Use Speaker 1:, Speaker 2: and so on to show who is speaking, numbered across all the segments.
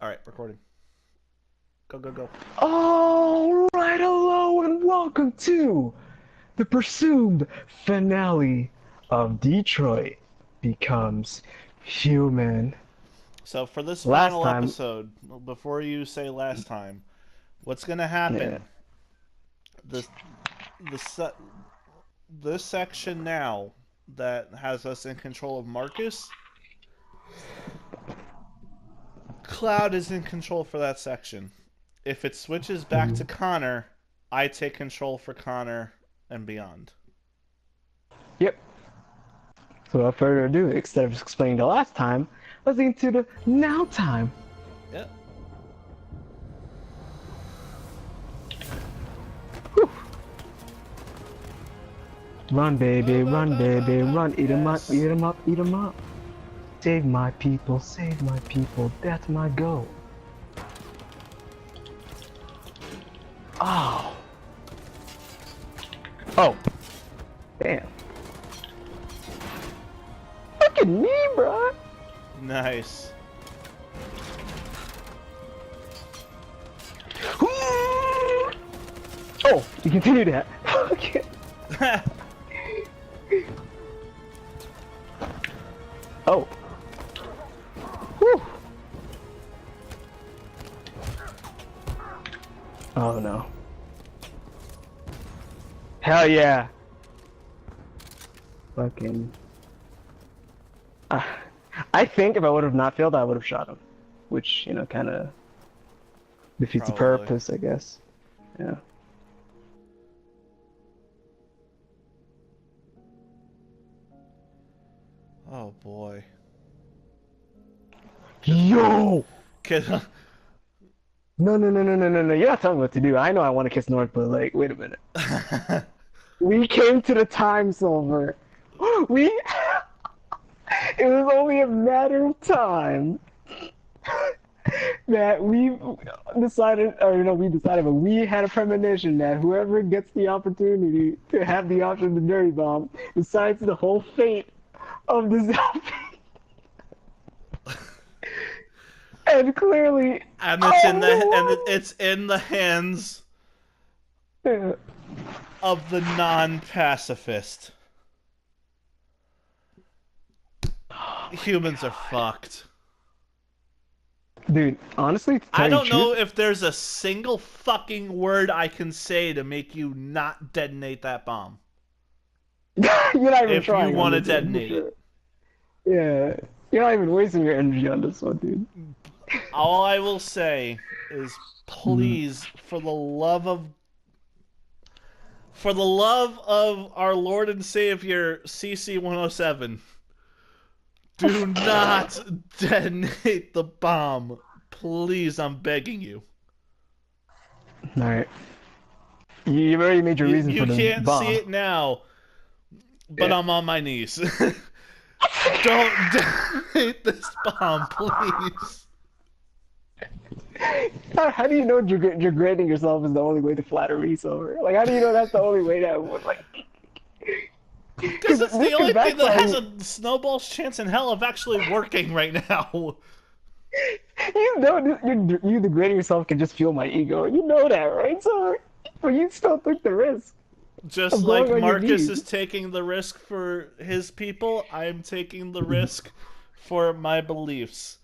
Speaker 1: All right, recording. Go, go, go.
Speaker 2: All right, hello, and welcome to the presumed finale of Detroit Becomes Human.
Speaker 1: So for this
Speaker 2: Last
Speaker 1: final
Speaker 2: time,
Speaker 1: episode, before you say last time, what's gonna
Speaker 2: yeah,
Speaker 1: happen? This this section now that has us in control of Marcus. Cloud is in control for that section. If it switches back to Connor, I take control for Connor and beyond.
Speaker 2: yep. So without further ado, instead of explaining the last time, let's get into the now time.
Speaker 1: Yep.
Speaker 2: Whew. Run, baby, run, baby, run. Eat 'em up, eat 'em up, eat 'em up. Save my people, that's my goal. Oh. Oh. Damn. Look at me, bro.
Speaker 1: Nice.
Speaker 2: Oh, you continue that. Okay. Oh. Whew. Oh no. Hell yeah. Fucking. I think if I would have not failed, I would have shot him. Which, you know, kind of defeats the
Speaker 1: Probably.
Speaker 2: purpose, I guess. Yeah.
Speaker 1: Oh boy.
Speaker 2: Yo!
Speaker 1: Kid.
Speaker 2: No, no, no, no, no, no, no. You're not telling me what to do. I know I want to kiss North, but like, wait a minute. We came to the time, Silver. We. It was only a matter of time that we decided, or you know, we decided, but we had a premonition that whoever gets the opportunity to have the option of the dirty bomb decides the whole fate of the zombie. And clearly,
Speaker 1: and it's in the hands
Speaker 2: no!
Speaker 1: of the non-pacifist. Humans are fucked.
Speaker 2: Dude, honestly, to tell
Speaker 1: I
Speaker 2: you the
Speaker 1: don't know
Speaker 2: truth,
Speaker 1: if there's a single fucking word I can say to make you not detonate that bomb.
Speaker 2: you're not even
Speaker 1: If you
Speaker 2: trying on
Speaker 1: want to
Speaker 2: this one, for
Speaker 1: detonate
Speaker 2: sure.
Speaker 1: it.
Speaker 2: Yeah, you're not even wasting your energy on this one, dude.
Speaker 1: All I will say is please, for the love of our Lord and Savior CC-107, do not detonate the bomb. Please, I'm begging you.
Speaker 2: All right. You've already made your reason
Speaker 1: You
Speaker 2: for the
Speaker 1: can't see
Speaker 2: bomb.
Speaker 1: it now, but
Speaker 2: Yeah.
Speaker 1: I'm on my knees. Don't detonate this bomb, please.
Speaker 2: How do you know degrading yourself is the only way to flatter me, Silver? Like, how do you know that's the only way that would, like...
Speaker 1: Because it's the only thing that
Speaker 2: backfire
Speaker 1: has
Speaker 2: me.
Speaker 1: a snowball's chance in hell of actually working right now.
Speaker 2: You know, you degrading yourself can just fuel my ego. You know that, right, Silver? But you still took the risk
Speaker 1: Just
Speaker 2: of going
Speaker 1: like
Speaker 2: on your
Speaker 1: Marcus
Speaker 2: knees.
Speaker 1: is taking the risk for his people, I'm taking the risk for my beliefs.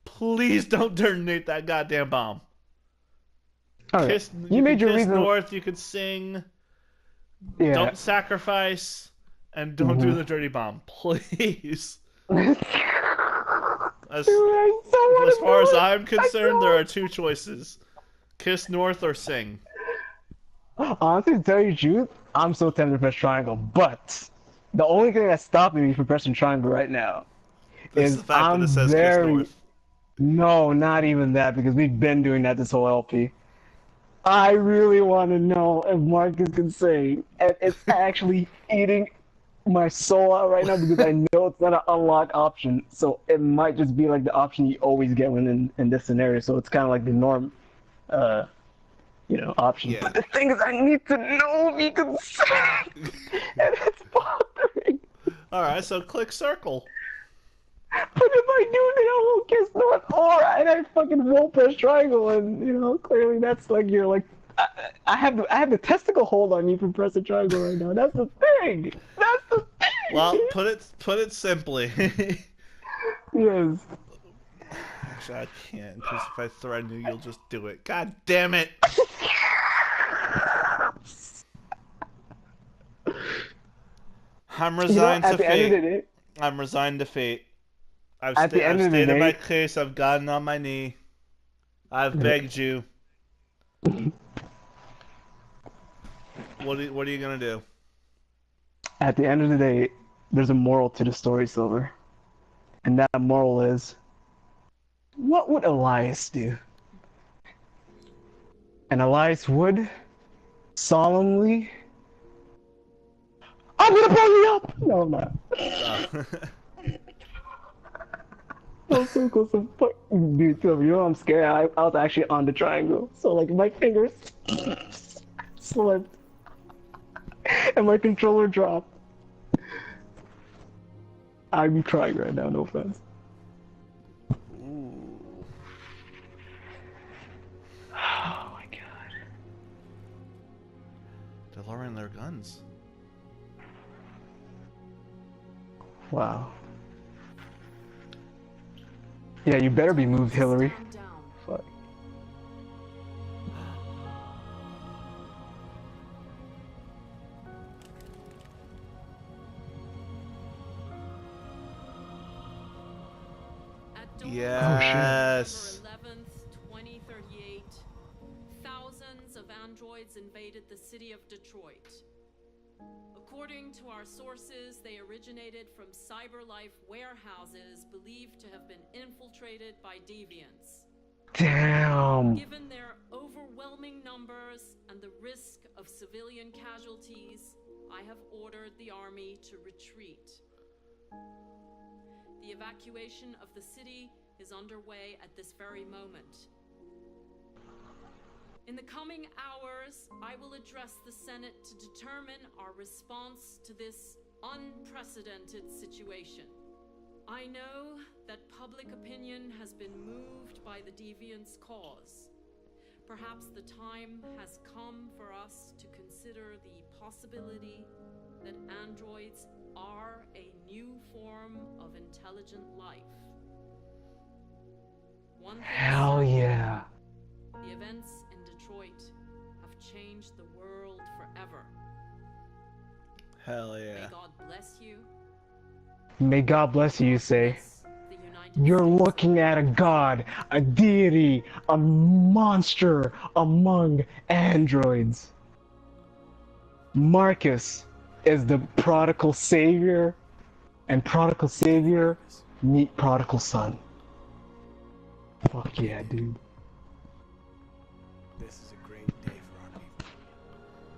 Speaker 1: Please don't detonate that goddamn bomb.
Speaker 2: All right.
Speaker 1: Kiss,
Speaker 2: You
Speaker 1: you can
Speaker 2: made your
Speaker 1: kiss
Speaker 2: reason...
Speaker 1: North, you can sing,
Speaker 2: Yeah.
Speaker 1: don't sacrifice, and don't do the dirty bomb. Please.
Speaker 2: Dude,
Speaker 1: As,
Speaker 2: I so want
Speaker 1: as
Speaker 2: to
Speaker 1: far as
Speaker 2: do it.
Speaker 1: I'm
Speaker 2: I
Speaker 1: concerned,
Speaker 2: so
Speaker 1: there are two choices. Kiss North or sing.
Speaker 2: Honestly, to tell you the truth, I'm so tempted to press triangle, but the only thing that's stopping me from pressing triangle right now
Speaker 1: It's
Speaker 2: is
Speaker 1: the fact that it
Speaker 2: I'm
Speaker 1: says Kiss
Speaker 2: very...
Speaker 1: North.
Speaker 2: No, not even that, because we've been doing that this whole LP. I really want to know if Marcus can sing, and it's actually eating my soul out right now because I know it's not an unlock option, so it might just be like the option you always get when in this scenario, so it's kind of like the norm, you know, option.
Speaker 1: Yeah.
Speaker 2: But the thing is, I need to know if he can sing, and it's bothering.
Speaker 1: Alright, so click circle.
Speaker 2: But if I do, then I won't kiss North or and I fucking won't press triangle, and clearly that's like you're like I have the testicle hold on you for pressing triangle right now. That's the thing. That's the
Speaker 1: Well,
Speaker 2: thing.
Speaker 1: put it simply.
Speaker 2: Yes.
Speaker 1: Actually, I can't because if I threaten you, you'll just do it. God damn it! I'm resigned to
Speaker 2: At the end of the
Speaker 1: fate.
Speaker 2: day,
Speaker 1: I'm resigned to fate.
Speaker 2: at the
Speaker 1: I've
Speaker 2: end of the
Speaker 1: stated my
Speaker 2: day,
Speaker 1: case. I've gotten on my knee. I've begged you. What are you gonna do?
Speaker 2: at the end of the day, there's a moral to the story, Silver, and that moral is, what would Elias do? And Elias would solemnly, I'm gonna blow you up. No, I'm not.
Speaker 1: Oh.
Speaker 2: So so close to fuck, dude. Silver, I'm scared. I was actually on the triangle, so like my fingers slipped and my controller dropped. I'm crying right now. No offense.
Speaker 1: Ooh.
Speaker 2: Oh my god.
Speaker 1: They're lowering their guns.
Speaker 2: Wow. Yeah, you better be moved, Hillary. Fuck. Oh shit.
Speaker 1: Yes.
Speaker 3: November 11th, 2038, thousands of androids invaded the city of Detroit. According to our sources, they originated from CyberLife warehouses believed to have been infiltrated by deviants.
Speaker 2: Damn.
Speaker 3: Given their overwhelming numbers and the risk of civilian casualties, I have ordered the army to retreat. The evacuation of the city is underway at this very moment. In the coming hours, I will address the Senate to determine our response to this unprecedented situation. I know that public opinion has been moved by the deviants' cause. Perhaps the time has come for us to consider the possibility that androids are a new form of intelligent life. One thing
Speaker 2: Hell yeah.
Speaker 3: the events in Detroit have changed the world forever.
Speaker 1: Hell yeah.
Speaker 3: May God bless you.
Speaker 2: May God bless you, you say.
Speaker 3: Bless the United
Speaker 2: You're
Speaker 3: States.
Speaker 2: looking at a god, a deity, a monster among androids. Marcus is the prodigal savior, and prodigal savior meet prodigal son. Fuck yeah, dude.
Speaker 4: This is a great day for our people.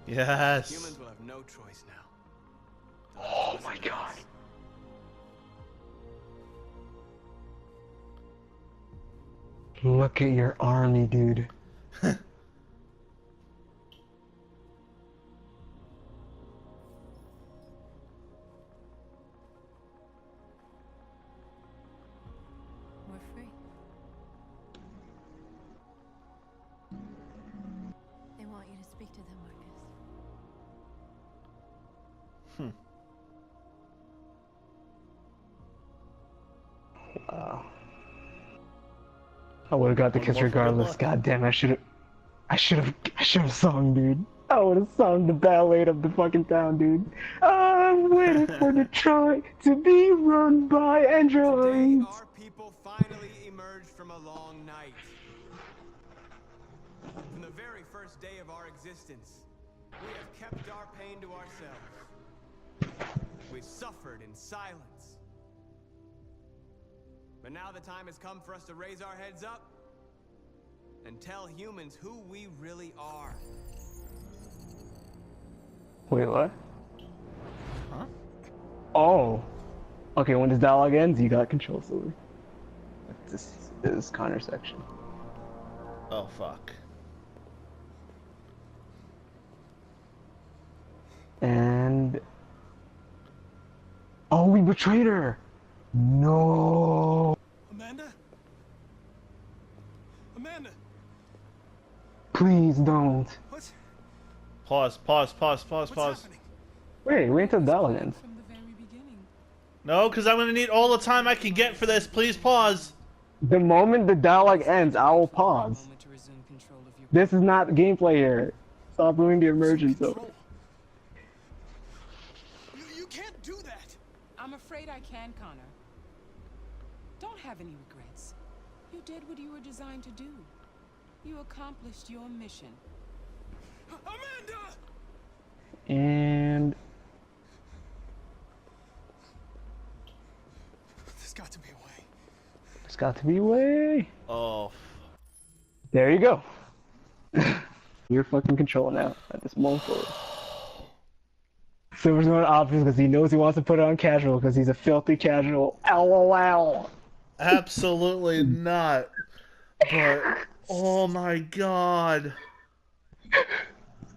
Speaker 1: Yes.
Speaker 4: Humans will have no choice now.
Speaker 2: Oh my god. Look at your army, dude.
Speaker 3: We're free. They want you to speak to them, Marcus.
Speaker 2: Wow. I would have got the
Speaker 1: One
Speaker 2: kiss
Speaker 1: more for good
Speaker 2: regardless.
Speaker 1: luck.
Speaker 2: God damn, I should have sung, dude. I would have sung the ballet of the fucking town, dude. I'm waiting for Detroit to be run by
Speaker 4: Today,
Speaker 2: androids.
Speaker 4: our people finally emerged from a long night. From the very first day of our existence, we have kept our pain to ourselves. We've suffered in silence. But now the time has come for us to raise our heads up and tell humans who we really are.
Speaker 2: Wait, what?
Speaker 1: Huh?
Speaker 2: Oh. Okay, when this dialogue ends, you got control, Silver. This is Connor section.
Speaker 1: Oh fuck.
Speaker 2: And... oh, we betrayed her! No.
Speaker 4: Amanda? Amanda!
Speaker 2: Please don't.
Speaker 4: What's
Speaker 1: Pause.
Speaker 4: happening?
Speaker 2: Wait, wait until that one ends.
Speaker 5: From the very beginning.
Speaker 1: No, because I'm gonna need all the time I can get for this. Please pause.
Speaker 2: The moment the dialogue ends, I will pause.
Speaker 5: Moment to resume control of your
Speaker 2: This is not gameplay here. Stop ruining the immersion. So.
Speaker 4: Control. You can't do that!
Speaker 5: I'm afraid I can, Connor. Don't have any regrets. You did what you were designed to do. You accomplished your mission.
Speaker 4: Amanda!
Speaker 2: And
Speaker 4: There's got to be a way.
Speaker 2: there's got to be a way.
Speaker 1: Oh.
Speaker 2: There you go. You're fucking control now at this moment forward. Silver's going obvious because he knows he wants to put it on casual because he's a filthy casual. LOL.
Speaker 1: Absolutely not. But oh my god.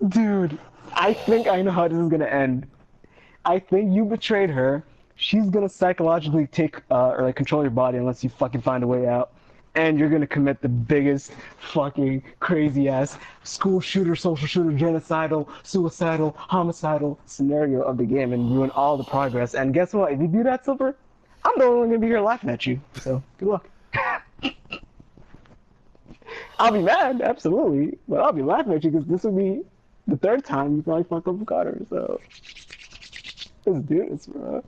Speaker 2: Dude, I think I know how this is gonna end. I think you betrayed her. She's gonna psychologically take or like control your body unless you fucking find a way out. And you're gonna commit the biggest fucking crazy ass school shooter, social shooter, genocidal, suicidal, homicidal scenario of the game and ruin all the progress. And guess what? If you do that, Silver, I'm the only one gonna be here laughing at you. So good luck. I'll be mad, absolutely, but I'll be laughing at you because this will be the third time you probably fuck up with Carter. So let's do this, bro.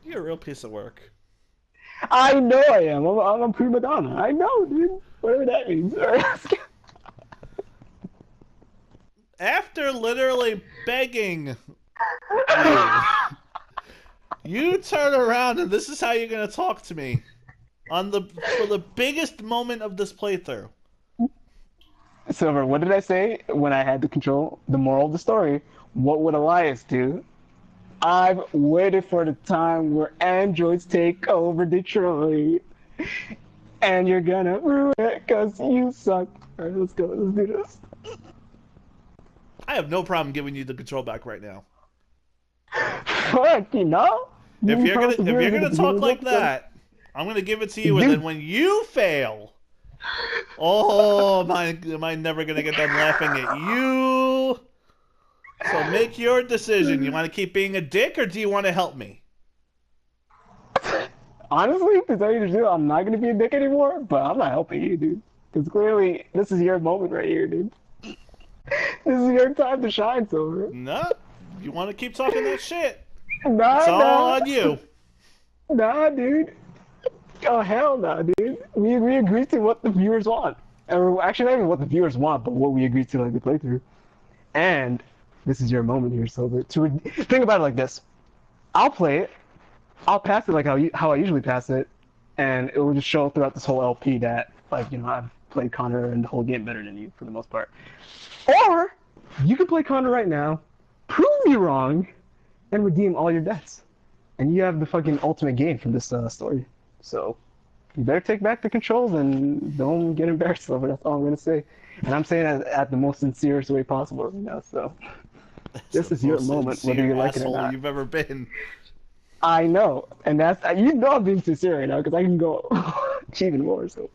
Speaker 1: You're a real piece of work.
Speaker 2: I know I am. I'm a prima donna. I know, dude. Whatever that means.
Speaker 1: After literally begging you turn around and this is how you're gonna talk to me for the biggest moment of this playthrough.
Speaker 2: Silver, what did I say when I had the control? The moral of the story. What would Elias do? I've waited for the time where androids take over Detroit. And you're gonna ruin it because you suck. Alright, let's go. Let's do this.
Speaker 1: I have no problem giving you the control back right now.
Speaker 2: Fuck, you know?
Speaker 1: If you're gonna talk like that, I'm gonna give it to you, and then when you fail, oh, am I never gonna get done laughing at you? So make your decision. You want to keep being a dick, or do you want to help me?
Speaker 2: Honestly, to tell you the truth, I'm not gonna be a dick anymore, but I'm not helping you, dude. Because clearly, this is your moment right here, dude. This is your time to shine, Silver.
Speaker 1: No, you want to keep talking that shit.
Speaker 2: Nah,
Speaker 1: It's all
Speaker 2: nah.
Speaker 1: on you.
Speaker 2: Nah, dude. Oh, hell no, dude. We agreed to what the viewers want. Or actually, not even what the viewers want, but what we agreed to, like, the playthrough. And this is your moment here, Silver. Think about it like this. I'll play it. I'll pass it like how I usually pass it. And it will just show throughout this whole LP that, like, you know, I've played Connor and the whole game better than you, for the most part. Or, you can play Connor right now, prove me wrong, and redeem all your debts. And you have the fucking ultimate gain from this story. So, you better take back the controls and don't get embarrassed over it. That's all I'm going to say. And I'm saying that at the most sincerest way possible right now, so. This is your moment, whether you like it or not.
Speaker 1: You've ever been.
Speaker 2: I know, and that's, you know I'm being sincere right now, because I can go even more, so.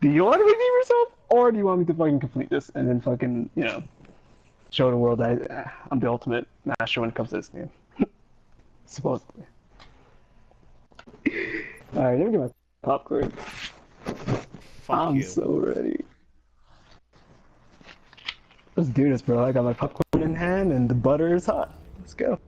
Speaker 2: Do you want to redeem yourself, or do you want me to fucking complete this, and then fucking, you know, show the world that I'm the ultimate master when it comes to this game? Supposedly. Alright, let me get my popcorn. I'm so ready. Let's do this, bro. I got my popcorn in hand, and the butter is hot. Let's go.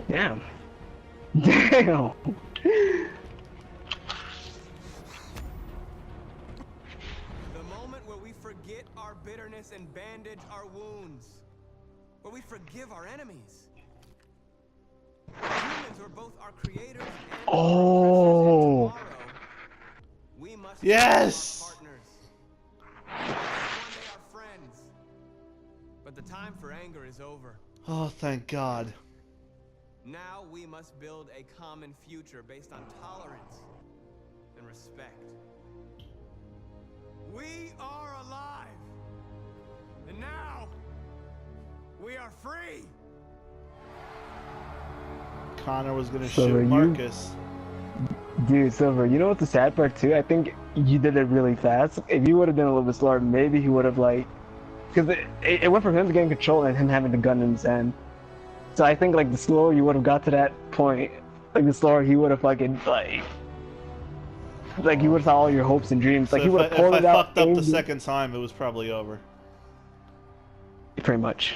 Speaker 2: Damn. Damn.
Speaker 4: The moment where we forget our bitterness and bandage our wounds. Where we forgive our enemies. Humans are both our creators and
Speaker 2: Oh.
Speaker 4: our oppressors, and tomorrow, we must
Speaker 1: Yes!
Speaker 4: become our partners. One day our friends. But the time for anger is over.
Speaker 1: Oh, thank God.
Speaker 4: Now we must build a common future based on tolerance and respect. We are alive! And now, we are free!
Speaker 1: Connor was gonna
Speaker 2: Silver,
Speaker 1: shoot Marcus.
Speaker 2: Dude, Silver, you know what the sad part too? I think you did it really fast. If you would have done a little bit slower, maybe he would have like, because it went from him getting control and him having the gun in his hand. So I think like the slower you would have got to that point, like the slower he would have fucking like you would have saw all your hopes and dreams. Like
Speaker 1: So
Speaker 2: he would have
Speaker 1: if
Speaker 2: pulled
Speaker 1: I
Speaker 2: it out.
Speaker 1: fucked up the
Speaker 2: aimed it-
Speaker 1: second time, it was probably over.
Speaker 2: Pretty much,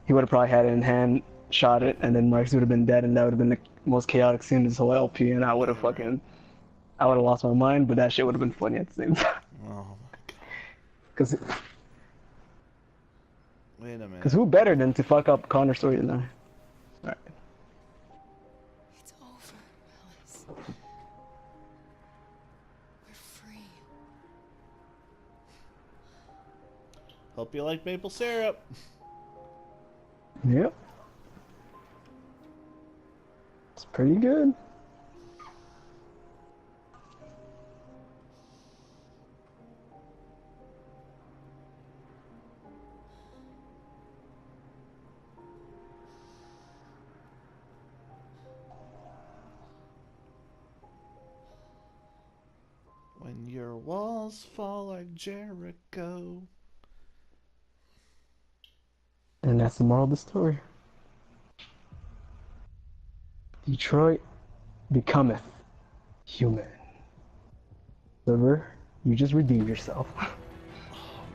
Speaker 2: he would have probably had it in hand, shot it, and then Marcus would have been dead, and that would have been the most chaotic scene in this whole LP. And I would have lost my mind, but that shit would have been funny at the same time.
Speaker 1: Oh my God.
Speaker 2: Cause
Speaker 1: Wait a minute.
Speaker 2: Because who better than to fuck up Connor's story than I? Alright.
Speaker 5: It's over, Alice. We're free.
Speaker 1: Hope you like maple syrup.
Speaker 2: Yep. It's pretty good.
Speaker 1: When your walls fall like Jericho.
Speaker 2: And that's the moral of the story. Detroit becometh human. Silver, you just redeemed yourself.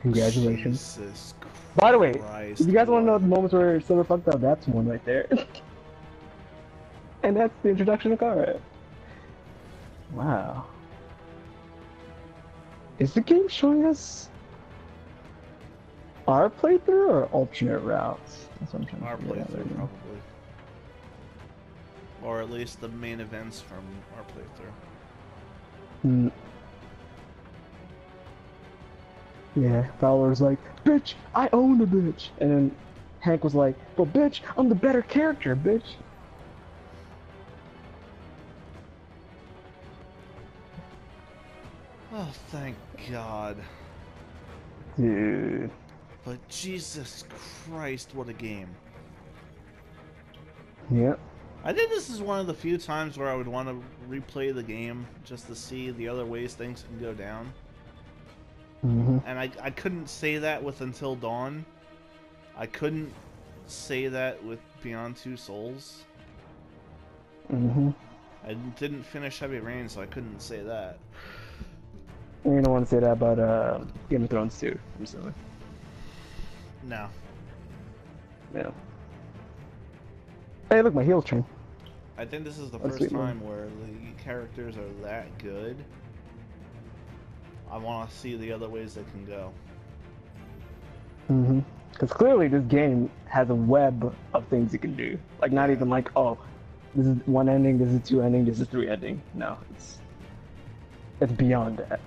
Speaker 2: Congratulations.
Speaker 1: Jesus
Speaker 2: By the way,
Speaker 1: Christ,
Speaker 2: if you guys want to know
Speaker 1: Lord.
Speaker 2: the moments where Silver fucked up, that's one right there. And that's the introduction of Kara. Wow. Is the game showing us our playthrough or alternate routes? That's what I'm trying
Speaker 1: Our
Speaker 2: to figure out
Speaker 1: playthrough,
Speaker 2: right now.
Speaker 1: probably. Or at least the main events from our playthrough.
Speaker 2: Hmm. Yeah, Fowler's like, bitch, I own the bitch. And then Hank was like, but bitch, I'm the better character, bitch.
Speaker 1: Oh, thank God.
Speaker 2: Dude.
Speaker 1: But Jesus Christ, what a game.
Speaker 2: Yep.
Speaker 1: I think this is one of the few times where I would want to replay the game just to see the other ways things can go down.
Speaker 2: Mm-hmm.
Speaker 1: And I couldn't say that with Until Dawn. I couldn't say that with Beyond Two Souls.
Speaker 2: Mm-hmm.
Speaker 1: I didn't finish Heavy Rain, so I couldn't say that.
Speaker 2: You don't want to say that about Game of Thrones too, recently.
Speaker 1: No.
Speaker 2: Yeah. Hey, look, my heels train.
Speaker 1: I think this is the
Speaker 2: That's
Speaker 1: first
Speaker 2: sweet, man.
Speaker 1: time where the characters are that good. I want to see the other ways they can go.
Speaker 2: Mm-hmm. Because clearly this game has a web of things you can do. Like, not even like, oh, this is one ending, this is two ending, this is three ending. No, it's beyond that.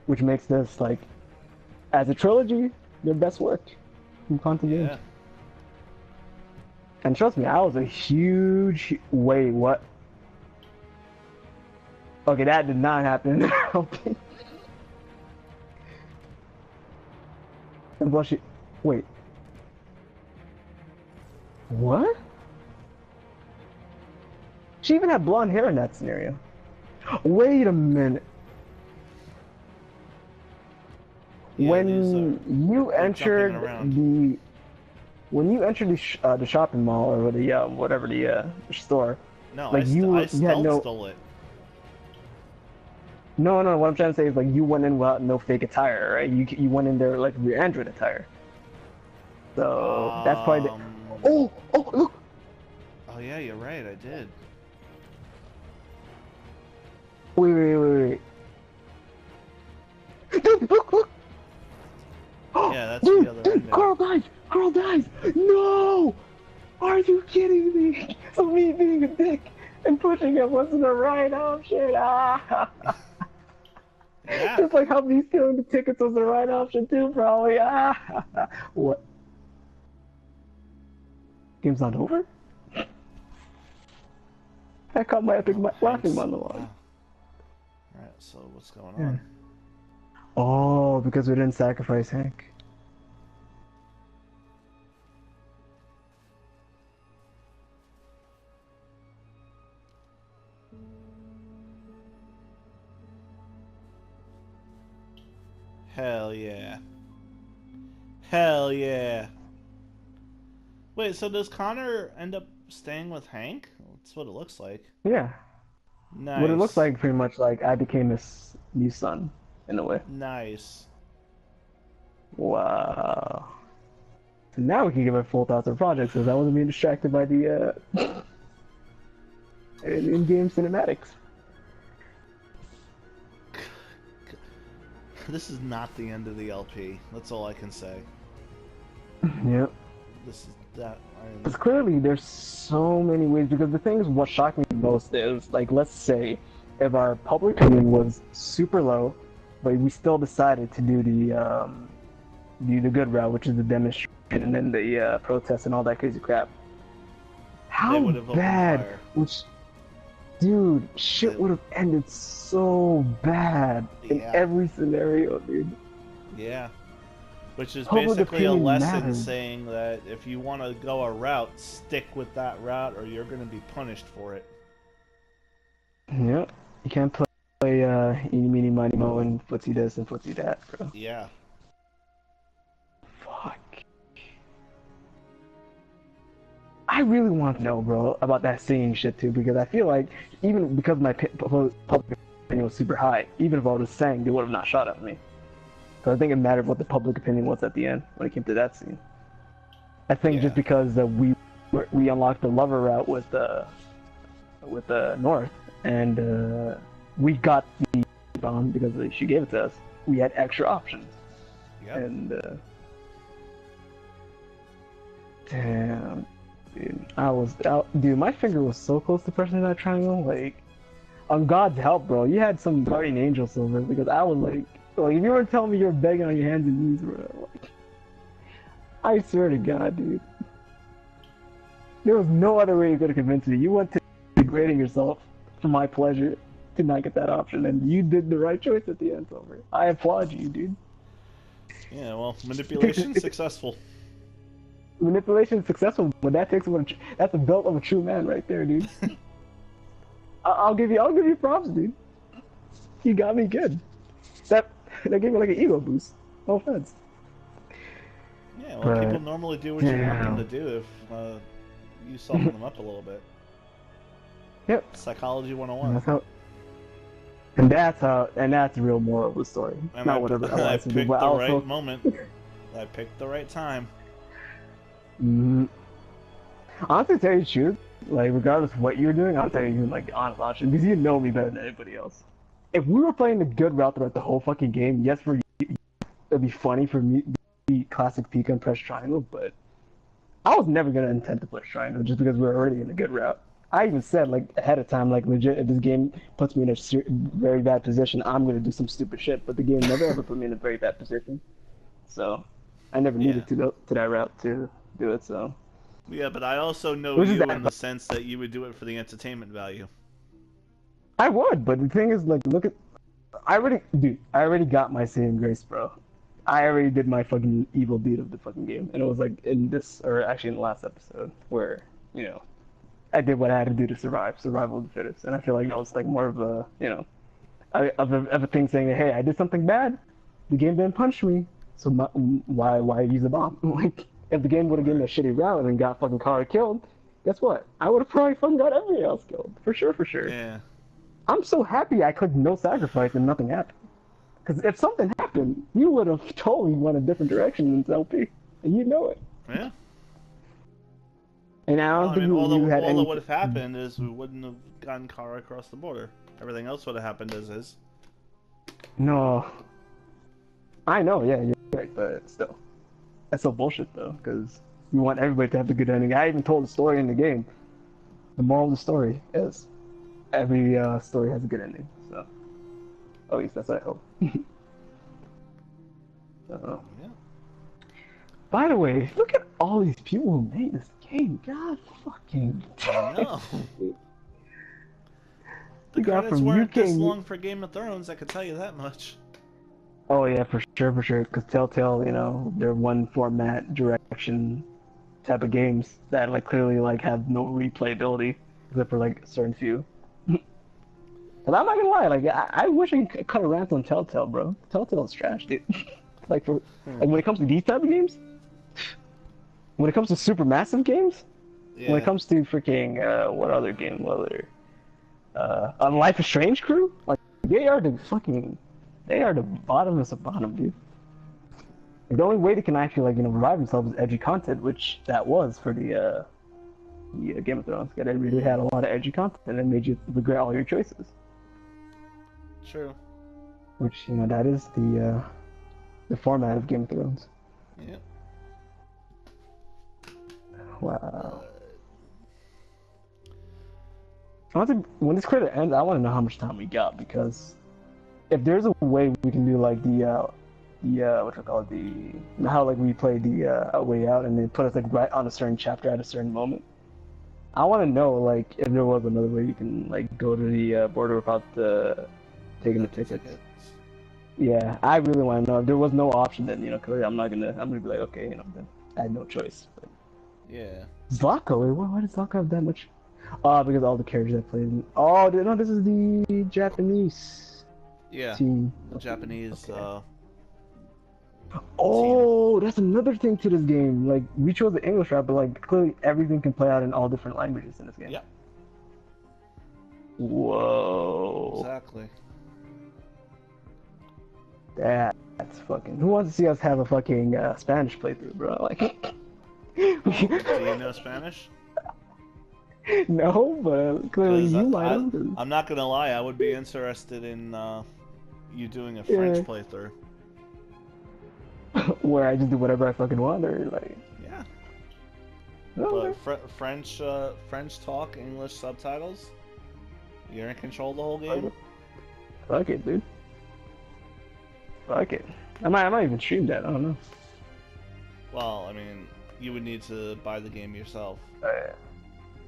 Speaker 2: Which makes this, like, as a trilogy, their best work from Content Games.
Speaker 1: Yeah.
Speaker 2: And trust me, I was a huge... Wait, what? Okay, that did not happen. Okay. And plus she... Wait. What? She even had blonde hair in that scenario. Wait a minute.
Speaker 1: Yeah,
Speaker 2: When
Speaker 1: these are-
Speaker 2: you
Speaker 1: they're
Speaker 2: entered
Speaker 1: jumping around.
Speaker 2: when you entered the shopping mall or the whatever the store,
Speaker 1: No,
Speaker 2: like
Speaker 1: I
Speaker 2: you had
Speaker 1: stealth
Speaker 2: no-
Speaker 1: stole it.
Speaker 2: no, what I'm trying to say is like you went in without no fake attire, right? You went in there like with your Android attire. So that's probably the... Oh, look!
Speaker 1: Oh yeah, you're right. I did.
Speaker 2: Wait. Dude, look!
Speaker 1: Yeah, that's the other ending.
Speaker 2: Carl dies! Carl dies! No! Are you kidding me? So me being a dick and pushing it wasn't the right option. Ah!
Speaker 1: Yeah.
Speaker 2: Just like how me stealing the tickets was the right option too, probably. Ah! What? Game's not over? I caught my epic laughing monologue.
Speaker 1: Wow. Alright, so what's going on?
Speaker 2: Oh, because we didn't sacrifice Hank.
Speaker 1: Hell yeah. Hell yeah. Wait, so does Connor end up staying with Hank? That's what it looks like.
Speaker 2: Yeah.
Speaker 1: Nice.
Speaker 2: What it looks like, pretty much like I became his new son, in a way.
Speaker 1: Nice.
Speaker 2: Wow. So now we can give our full thoughts on projects, because I wasn't being distracted by the in-game cinematics.
Speaker 1: This is not the end of the LP. That's all I can say.
Speaker 2: Yep.
Speaker 1: This is that.
Speaker 2: Because clearly there's so many ways, because the thing is, what shocked me the most is, like, let's say, if our public opinion was super low, but we still decided to do the good route, which is the demonstration and then the protest and all that crazy crap. How bad? Which, dude, shit would have ended so bad in every scenario, dude.
Speaker 1: Yeah. Which is
Speaker 2: Public
Speaker 1: basically a
Speaker 2: opinion
Speaker 1: lesson
Speaker 2: matters.
Speaker 1: saying that if you want to go a route, stick with that route or you're going to be punished for it.
Speaker 2: Yep. You can't play eeny, meeny, miny, mo, and footsie this and footsie that, bro.
Speaker 1: Yeah.
Speaker 2: Fuck. I really want to know, bro, about that singing shit too, because I feel like even because my public opinion was super high, even if I would have sang, they would have not shot at me. So I think it mattered what the public opinion was at the end when it came to that scene. I think just because we unlocked the lover route with North, and we got the bomb because she gave it to us. We had extra options.
Speaker 1: Yep.
Speaker 2: And damn, dude, dude, my finger was so close to pressing that triangle. Like, on God's help, bro, you had some guardian angel silver, because I was like, if you were telling me you're begging on your hands and knees, bro, like, I swear to God, dude, there was no other way you could have convinced me. You went to degrading yourself for my pleasure to not get that option, and you did the right choice at the end, Silver. I applaud you, dude.
Speaker 1: Yeah, well, manipulation successful.
Speaker 2: Manipulation is successful, but that takes that's the belt of a true man right there, dude. I'll give you props, dude. You got me good. That gave me like an ego boost. No offense.
Speaker 1: Yeah, well, people normally do what you want them to do if you soften them up a little bit.
Speaker 2: Yep.
Speaker 1: Psychology 101.
Speaker 2: And that's the real moral of the story.
Speaker 1: And
Speaker 2: not whatever
Speaker 1: I
Speaker 2: picked
Speaker 1: the right moment. I picked the right time.
Speaker 2: Honestly, to tell you the truth, like, regardless of what you're doing, I'll tell you, like, the honest option, because you know me better than anybody else. If we were playing the good route throughout the whole fucking game, yes, it'd be funny for me to be classic Pika and press triangle, but I was never gonna intend to push triangle just because we were already in a good route. I even said, like, ahead of time, like, legit, if this game puts me in a very bad position, I'm gonna do some stupid shit, but the game never ever put me in a very bad position. So, I never needed to go to that route to do it, so.
Speaker 1: Yeah, but I also know you in the sense that you would do it for the entertainment value.
Speaker 2: I would, but the thing is, like, I already got my saving grace, bro. I already did my fucking evil deed of the fucking game, and it was like in this, or actually in the last episode, where, you know, I did what I had to do to survive, survival of the fittest, and I feel like that was like more of a, you know, of a thing saying, hey, I did something bad, the game didn't punch me, so why use a bomb? Like, if the game would have given me a shitty route and got fucking Kara killed, guess what? I would have probably fucking got everybody else killed, for sure.
Speaker 1: Yeah.
Speaker 2: I'm so happy I clicked no sacrifice and nothing happened. Because if something happened, you would have totally went a different direction than LP, and you know it.
Speaker 1: Yeah.
Speaker 2: And I don't
Speaker 1: I
Speaker 2: think
Speaker 1: mean, all
Speaker 2: you had
Speaker 1: that
Speaker 2: any.
Speaker 1: would have happened is we wouldn't have gotten Kara across the border. Everything else would have happened as is.
Speaker 2: No. I know, yeah, you're right, but still. That's so bullshit, though, because you want everybody to have a good ending. I even told the story in the game. The moral of the story is every story has a good ending, so. At least that's what I hope.
Speaker 1: Yeah.
Speaker 2: By the way, look at all these people who made this game. God fucking
Speaker 1: I know. The
Speaker 2: We got
Speaker 1: credits
Speaker 2: from
Speaker 1: weren't this
Speaker 2: UK.
Speaker 1: long for Game of Thrones, I could tell you that much.
Speaker 2: Oh yeah, for sure, for sure. Because Telltale, they're one format, direction type of games that like clearly like have no replayability except for like a certain few. But I'm not gonna lie, like I wish I could cut a rant on Telltale, bro. Telltale's trash, dude. like when it comes to these type of games, when it comes to super massive games,
Speaker 1: Yeah.
Speaker 2: when it comes to freaking what other game? What other? Life is Strange crew, like they are the bottom of the bottom, dude. The only way they can actually like revive themselves is edgy content, which that was for the Game of Thrones. They really had a lot of edgy content and it made you regret all your choices.
Speaker 1: True.
Speaker 2: Which that is the format of Game of Thrones.
Speaker 1: Yeah.
Speaker 2: Wow. When this credit ends, I want to know how much time we got, because if there's a way we can do like the what you call it, how like we play the Way Out and then put us like right on a certain chapter at a certain moment. I want to know like if there was another way you can like go to the border without taking the tickets. Yeah, I really want to know. If there was no option, then clearly I'm gonna be like, okay, then I had no choice. But...
Speaker 1: Yeah.
Speaker 2: Zlako, why does Zlako have that much? Because all the characters I played. Oh, no, this is the Japanese team.
Speaker 1: The Japanese.
Speaker 2: Okay. Oh, that's another thing to this game. Like we chose the English route, but like clearly everything can play out in all different languages in this game.
Speaker 1: Yeah.
Speaker 2: Whoa.
Speaker 1: Exactly.
Speaker 2: That's fucking. Who wants to see us have a fucking Spanish playthrough, bro? Like.
Speaker 1: Do you know Spanish?
Speaker 2: No, but clearly you might have.
Speaker 1: I'm not gonna lie, I would be interested in you doing a French playthrough.
Speaker 2: Where I just do whatever I fucking want, or like.
Speaker 1: Yeah.
Speaker 2: Oh,
Speaker 1: But French talk, English subtitles. You're in control of the whole game.
Speaker 2: Fuck it, dude. Fuck it. I might even stream that. I don't know.
Speaker 1: Well, I mean, you would need to buy the game yourself.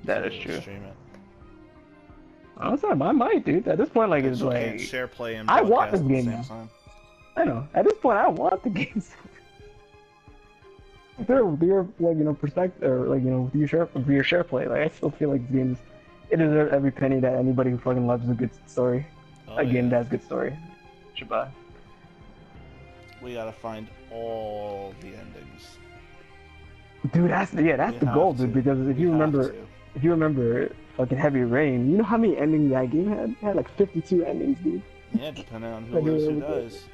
Speaker 2: That is true.
Speaker 1: Stream it.
Speaker 2: Honestly, I might, dude. At this point, like, it's like
Speaker 1: can't share, play, and
Speaker 2: I want this
Speaker 1: broadcast
Speaker 2: game
Speaker 1: at the same
Speaker 2: now.
Speaker 1: time.
Speaker 2: I know. At this point, I want the games. With your like perspective, or like with your share play, like I still feel like this game it deserves every penny that anybody who fucking loves a good story, a game that has good story, should buy.
Speaker 1: We gotta find all the endings.
Speaker 2: Dude, that's the goal, dude. Because if you remember fucking Heavy Rain, you know how many endings that game had? It had like 52 endings, dude.
Speaker 1: Yeah, depending on who lives, who dies,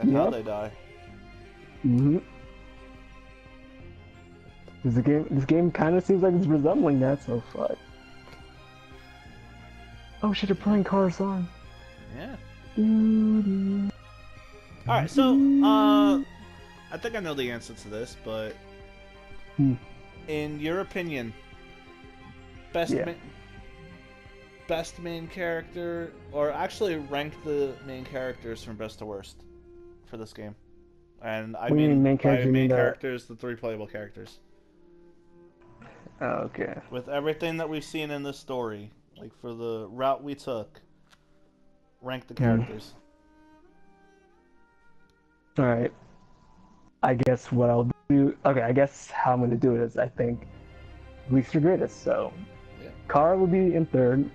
Speaker 1: and how they die.
Speaker 2: Mhm. This game kind of seems like it's resembling that, so fuck. Oh shit, they're playing Kara's song.
Speaker 1: Yeah.
Speaker 2: Doo-doo.
Speaker 1: Alright, so, I think I know the answer to this, but in your opinion, best main character, or actually rank the main characters from best to worst for this game. And I mean main characters, the 3 playable characters.
Speaker 2: Okay.
Speaker 1: With everything that we've seen in this story, like for the route we took, rank the characters.
Speaker 2: Alright. I guess what I'll do... Okay, I guess how I'm going to do it is I think least to greatest, so... Yeah. Kara will be in 3rd.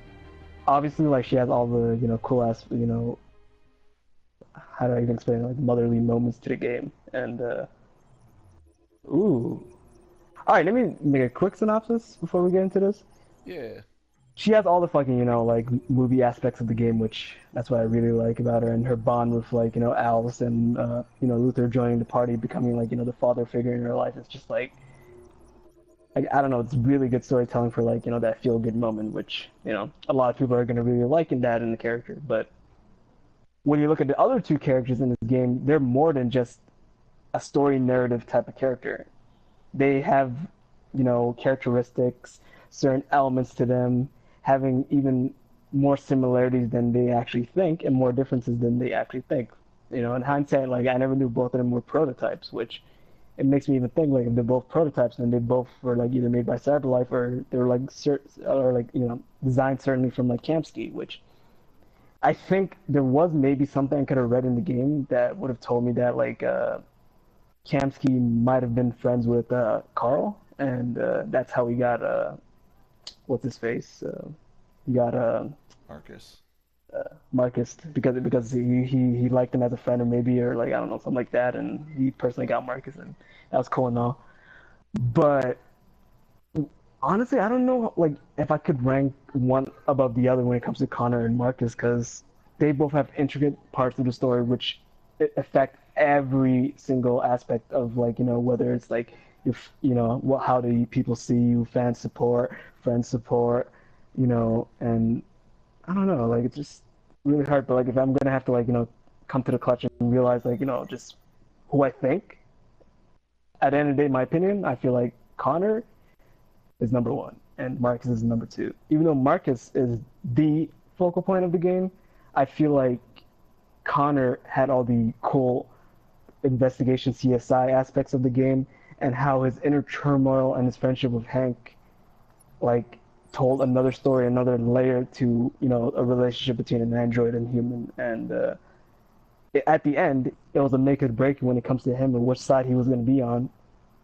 Speaker 2: Obviously, like, she has all the, cool-ass, how do I even explain it? Like, motherly moments to the game. And, ooh. Alright, let me make a quick synopsis before we get into this.
Speaker 1: Yeah.
Speaker 2: She has all the fucking, like, movie aspects of the game, which that's what I really like about her, and her bond with, like, Alice and, Luther joining the party, becoming, like, the father figure in her life. It's just like I don't know, it's really good storytelling for like, that feel good moment, which, a lot of people are gonna really like in that in the character. But when you look at the other two characters in this game, they're more than just a story narrative type of character. They have, characteristics, certain elements to them, having even more similarities than they actually think, and more differences than they actually think. In hindsight, like I never knew both of them were prototypes, which it makes me even think like if they're both prototypes and they both were like either made by Cyberlife or they were like designed certainly from like Kamsky, which I think there was maybe something I could have read in the game that would have told me that like Kamsky might have been friends with Carl, and that's how he got what's his face? He got
Speaker 1: Marcus.
Speaker 2: Marcus because he liked him as a friend or maybe or like I don't know something like that, and he personally got Marcus, and that was cool and all. But honestly, I don't know like if I could rank one above the other when it comes to Connor and Marcus because they both have intricate parts of the story which affect every single aspect of like whether it's like if what how do people see you, fan support, friend support, and I don't know, like it's just really hard. But like if I'm gonna have to like come to the clutch and realize like just who I think at the end of the day, my opinion, I feel like Connor is number one and Marcus is number two. Even though Marcus is the focal point of the game, I feel like Connor had all the cool investigation CSI aspects of the game and how his inner turmoil and his friendship with Hank like told another story, another layer to a relationship between an android and human. And at the end, it was a make or break when it comes to him and which side he was going to be on.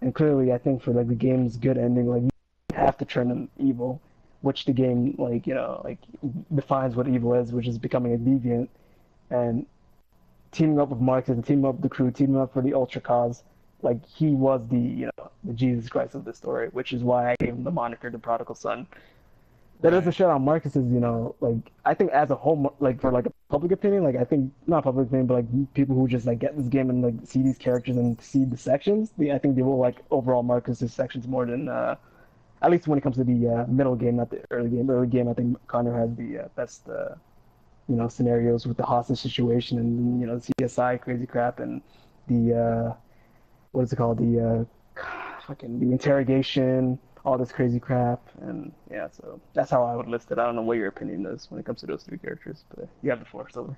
Speaker 2: And clearly, I think for like the game's good ending, like you have to turn him evil, which the game like defines what evil is, which is becoming a deviant. And teaming up with Marcus and teaming up with the crew, teaming up for the Ultra cause, like he was the the Jesus Christ of the story, which is why I gave him the moniker the prodigal son. That doesn't shut out Marcus's, like I think as a whole, like for like a public opinion, like I think not public opinion, but like people who just like get this game and like see these characters and see the sections, I think they will like overall Marcus's sections more than at least when it comes to the middle game, not the early game. Early game, I think Connor has the best scenarios with the hostage situation and the CSI crazy crap and the what is it called fucking the interrogation, all this crazy crap, and yeah, so that's how I would list it. I don't know what your opinion is when it comes to those three characters, but you have the floor, Silver.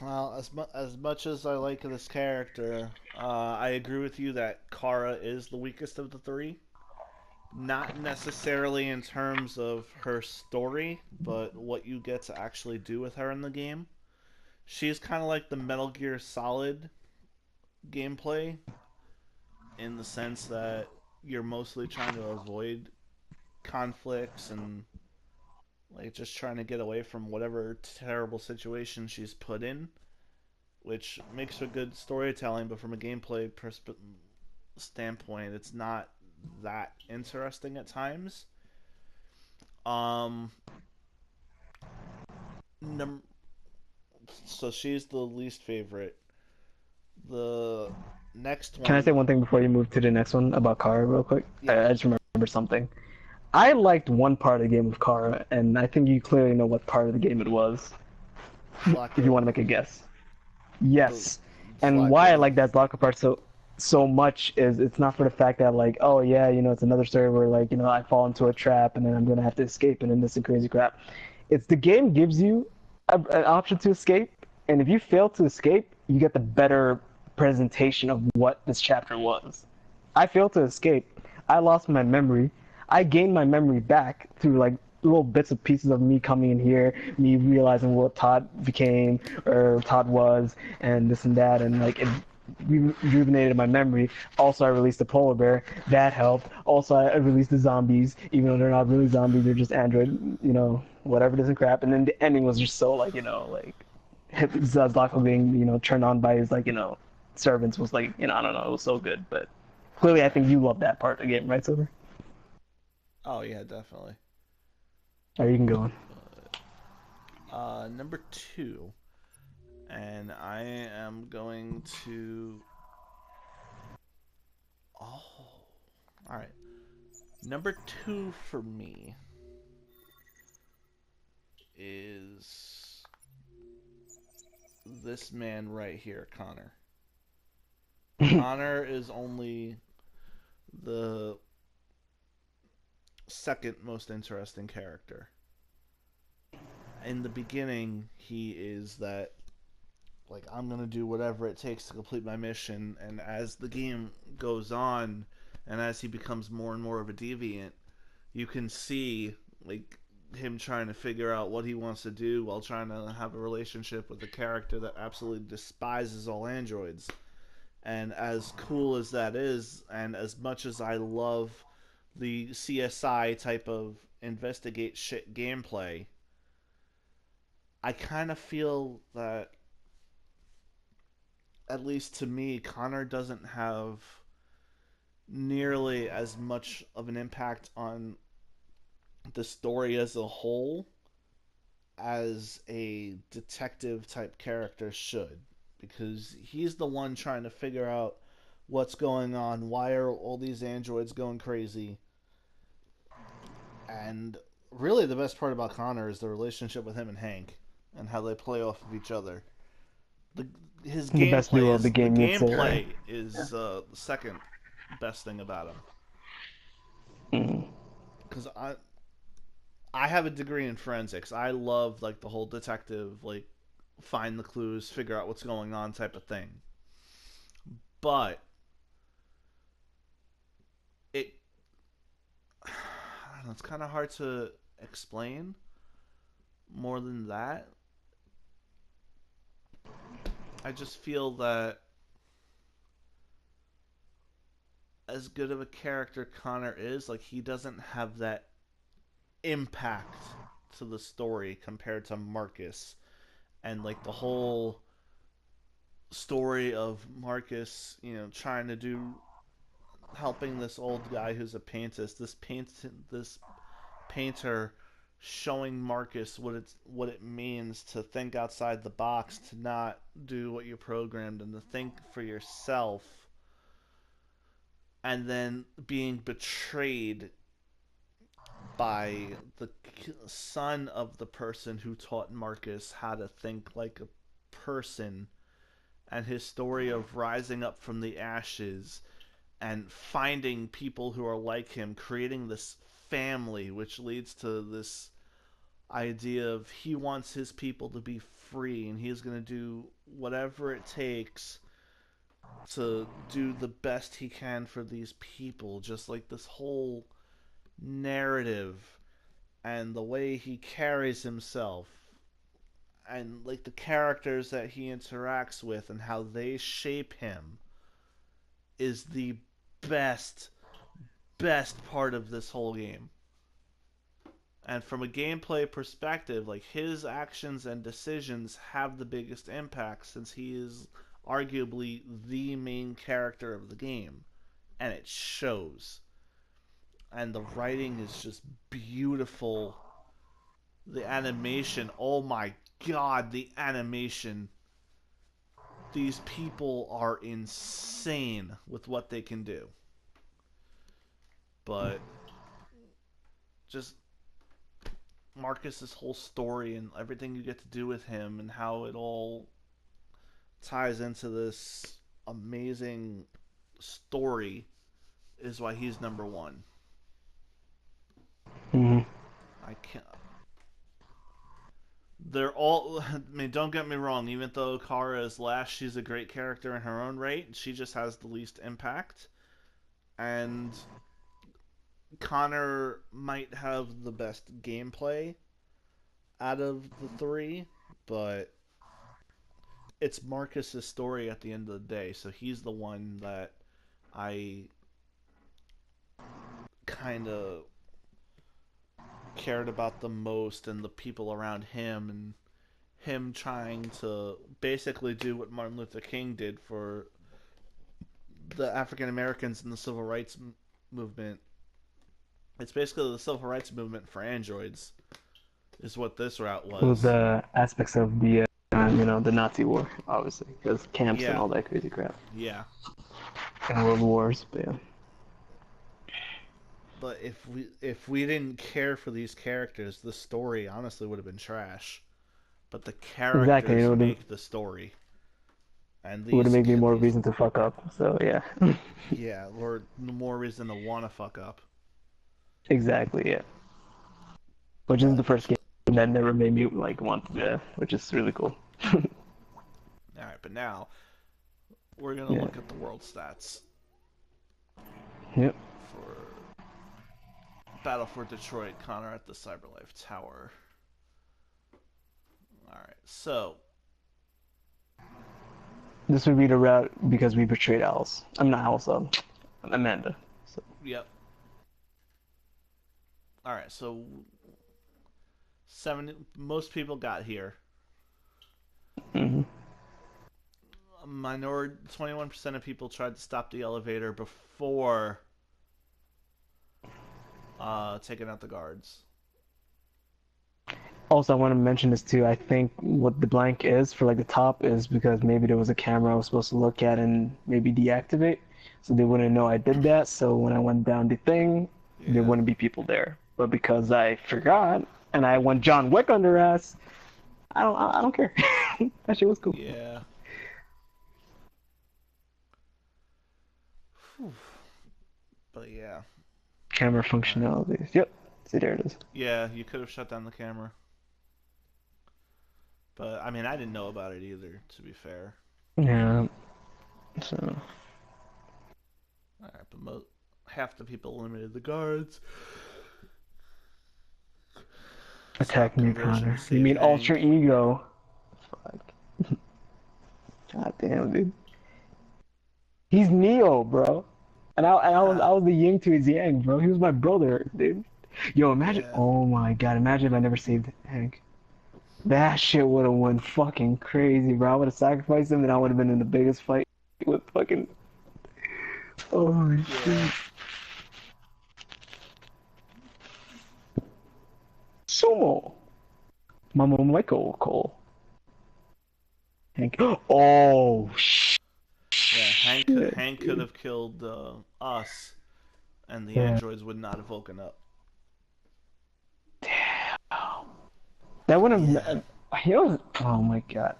Speaker 1: Well, as much as I like this character, I agree with you that Kara is the weakest of the three. Not necessarily in terms of her story, but what you get to actually do with her in the game. She's kind of like the Metal Gear Solid gameplay in the sense that you're mostly trying to avoid conflicts and like just trying to get away from whatever terrible situation she's put in, which makes for good storytelling, but from a gameplay standpoint, it's not that interesting at times. Um, so she's the least favorite. The next one.
Speaker 2: Can I say one thing before you move to the next one about Kara real quick?
Speaker 1: Yeah.
Speaker 2: I just remember something. I liked one part of the game of Kara, and I think you clearly know what part of the game it was. If you want to make a guess. Yes. And why I like that Zlaka part so much is it's not for the fact that like, oh yeah, it's another story where like, I fall into a trap and then I'm gonna have to escape and then this and crazy crap. It's the game gives you an option to escape, and if you fail to escape, you get the better presentation of what this chapter was. I failed to escape. I lost my memory. I gained my memory back through like little bits and pieces of me coming in here, me realizing what Todd became or Todd was, and this and that, and like it rejuvenated my memory. Also, I released the polar bear. That helped. Also, I released the zombies, even though they're not really zombies, they're just android, whatever this and crap. And then the ending was just so like, like Zlaka being, turned on by his like, servants was like, I don't know, it was so good. But clearly, I think you love that part of the game, right, Silver?
Speaker 1: Oh yeah, definitely.
Speaker 2: Alright, you can go
Speaker 1: on. Number 2, and I am going to. Oh, All right. Number 2 for me is this man right here, Connor. Connor is only the second most interesting character. In the beginning, he is that, like, I'm gonna do whatever it takes to complete my mission, and as the game goes on, and as he becomes more and more of a deviant, you can see, like, him trying to figure out what he wants to do while trying to have a relationship with a character that absolutely despises all androids. And as cool as that is, and as much as I love the CSI type of investigate shit gameplay, I kind of feel that, at least to me, Connor doesn't have nearly as much of an impact on the story as a whole as a detective type character should, because he's the one trying to figure out what's going on, why are all these androids going crazy. And really the best part about Connor is the relationship with him and Hank and how they play off of each other. His
Speaker 2: The best duo of the game, you'd say,
Speaker 1: gameplay
Speaker 2: right?
Speaker 1: is the second best thing about him. Because I have a degree in forensics. I love, like, the whole detective, like, find the clues, figure out what's going on type of thing. But I don't know, it's kind of hard to explain more than that. I just feel that as good of a character Connor is, like, he doesn't have that impact to the story compared to Marcus. And, like, the whole story of Marcus, trying to do, helping this old guy who's a paintist, this painter, showing Marcus what it means to think outside the box, to not do what you're programmed, and to think for yourself, and then being betrayed by the son of the person who taught Marcus how to think like a person, and his story of rising up from the ashes and finding people who are like him, creating this family, which leads to this idea of he wants his people to be free, and he's going to do whatever it takes to do the best he can for these people. Just like this whole narrative and the way he carries himself, and like the characters that he interacts with and how they shape him, is the best part of this whole game. And from a gameplay perspective, like, his actions and decisions have the biggest impact, since he is arguably the main character of the game, and it shows. And the writing is just beautiful. The animation, oh my god, the animation. These people are insane with what they can do. But just Marcus's whole story and everything you get to do with him, and how it all ties into this amazing story, is why he's number 1. I can't. They're all. I mean, don't get me wrong. Even though Kara is last, she's a great character in her own right. She just has the least impact. And Connor might have the best gameplay out of the 3, but it's Marcus's story at the end of the day. So he's the one that I kind of cared about the most, and the people around him, and him trying to basically do what Martin Luther King did for the African Americans in the civil rights movement. It's basically the civil rights movement for androids, is what this route was.
Speaker 2: With the aspects of the the Nazi war, obviously, because camps and all that crazy crap.
Speaker 1: Yeah.
Speaker 2: And world wars, but yeah.
Speaker 1: But if we didn't care for these characters, the story honestly would have been trash. But the
Speaker 2: Exactly.
Speaker 1: characters make the story, and
Speaker 2: It would have
Speaker 1: these
Speaker 2: made me more
Speaker 1: these
Speaker 2: reason to fuck up. So yeah.
Speaker 1: yeah, or more reason to want to fuck up.
Speaker 2: Exactly. Yeah. Which is the
Speaker 1: But
Speaker 2: first game that never made me like want to do that, which is really cool.
Speaker 1: all right, but now we're gonna
Speaker 2: Yeah.
Speaker 1: look at the world stats
Speaker 2: Yep.
Speaker 1: for Battle for Detroit. Connor at the Cyberlife Tower. All right, so
Speaker 2: This would be the route because we betrayed Alice. I'm not Alice. Amanda. So.
Speaker 1: yep. All right, so most people got here.
Speaker 2: Mm-hmm.
Speaker 1: A minority, 21% of people tried to stop the elevator before taking out the guards.
Speaker 2: Also, I want to mention this too. I think what the blank is for like the top is because maybe there was a camera I was supposed to look at and maybe deactivate, so they wouldn't know I did that. So when I went down the thing, there wouldn't be people there. But because I forgot and I went John Wick on their ass, I don't care. That shit was cool.
Speaker 1: Yeah. Whew. But yeah.
Speaker 2: Camera functionalities. Yep. See, there it is.
Speaker 1: Yeah, you could have shut down the camera. But I mean, I didn't know about it either, to be fair.
Speaker 2: Yeah. So.
Speaker 1: All right, but half the people eliminated the guards.
Speaker 2: Attack me,
Speaker 1: conversion,
Speaker 2: Connor.
Speaker 1: save
Speaker 2: You mean
Speaker 1: Hank.
Speaker 2: alter ego? Fuck. God damn, dude. He's Neo, bro. And I was the yin to his yang, bro. He was my brother, dude. Yo, imagine.
Speaker 1: Yeah.
Speaker 2: Oh my god, imagine if I never saved Hank. That shit would have went fucking crazy, bro. I would have sacrificed him, and I would have been in the biggest fight with fucking. Holy shit. Sumo. Mama Michael Cole. Hank. Oh shit.
Speaker 1: Yeah, Hank could have killed us, and the androids would not have woken up.
Speaker 2: That would have. You know, oh my god.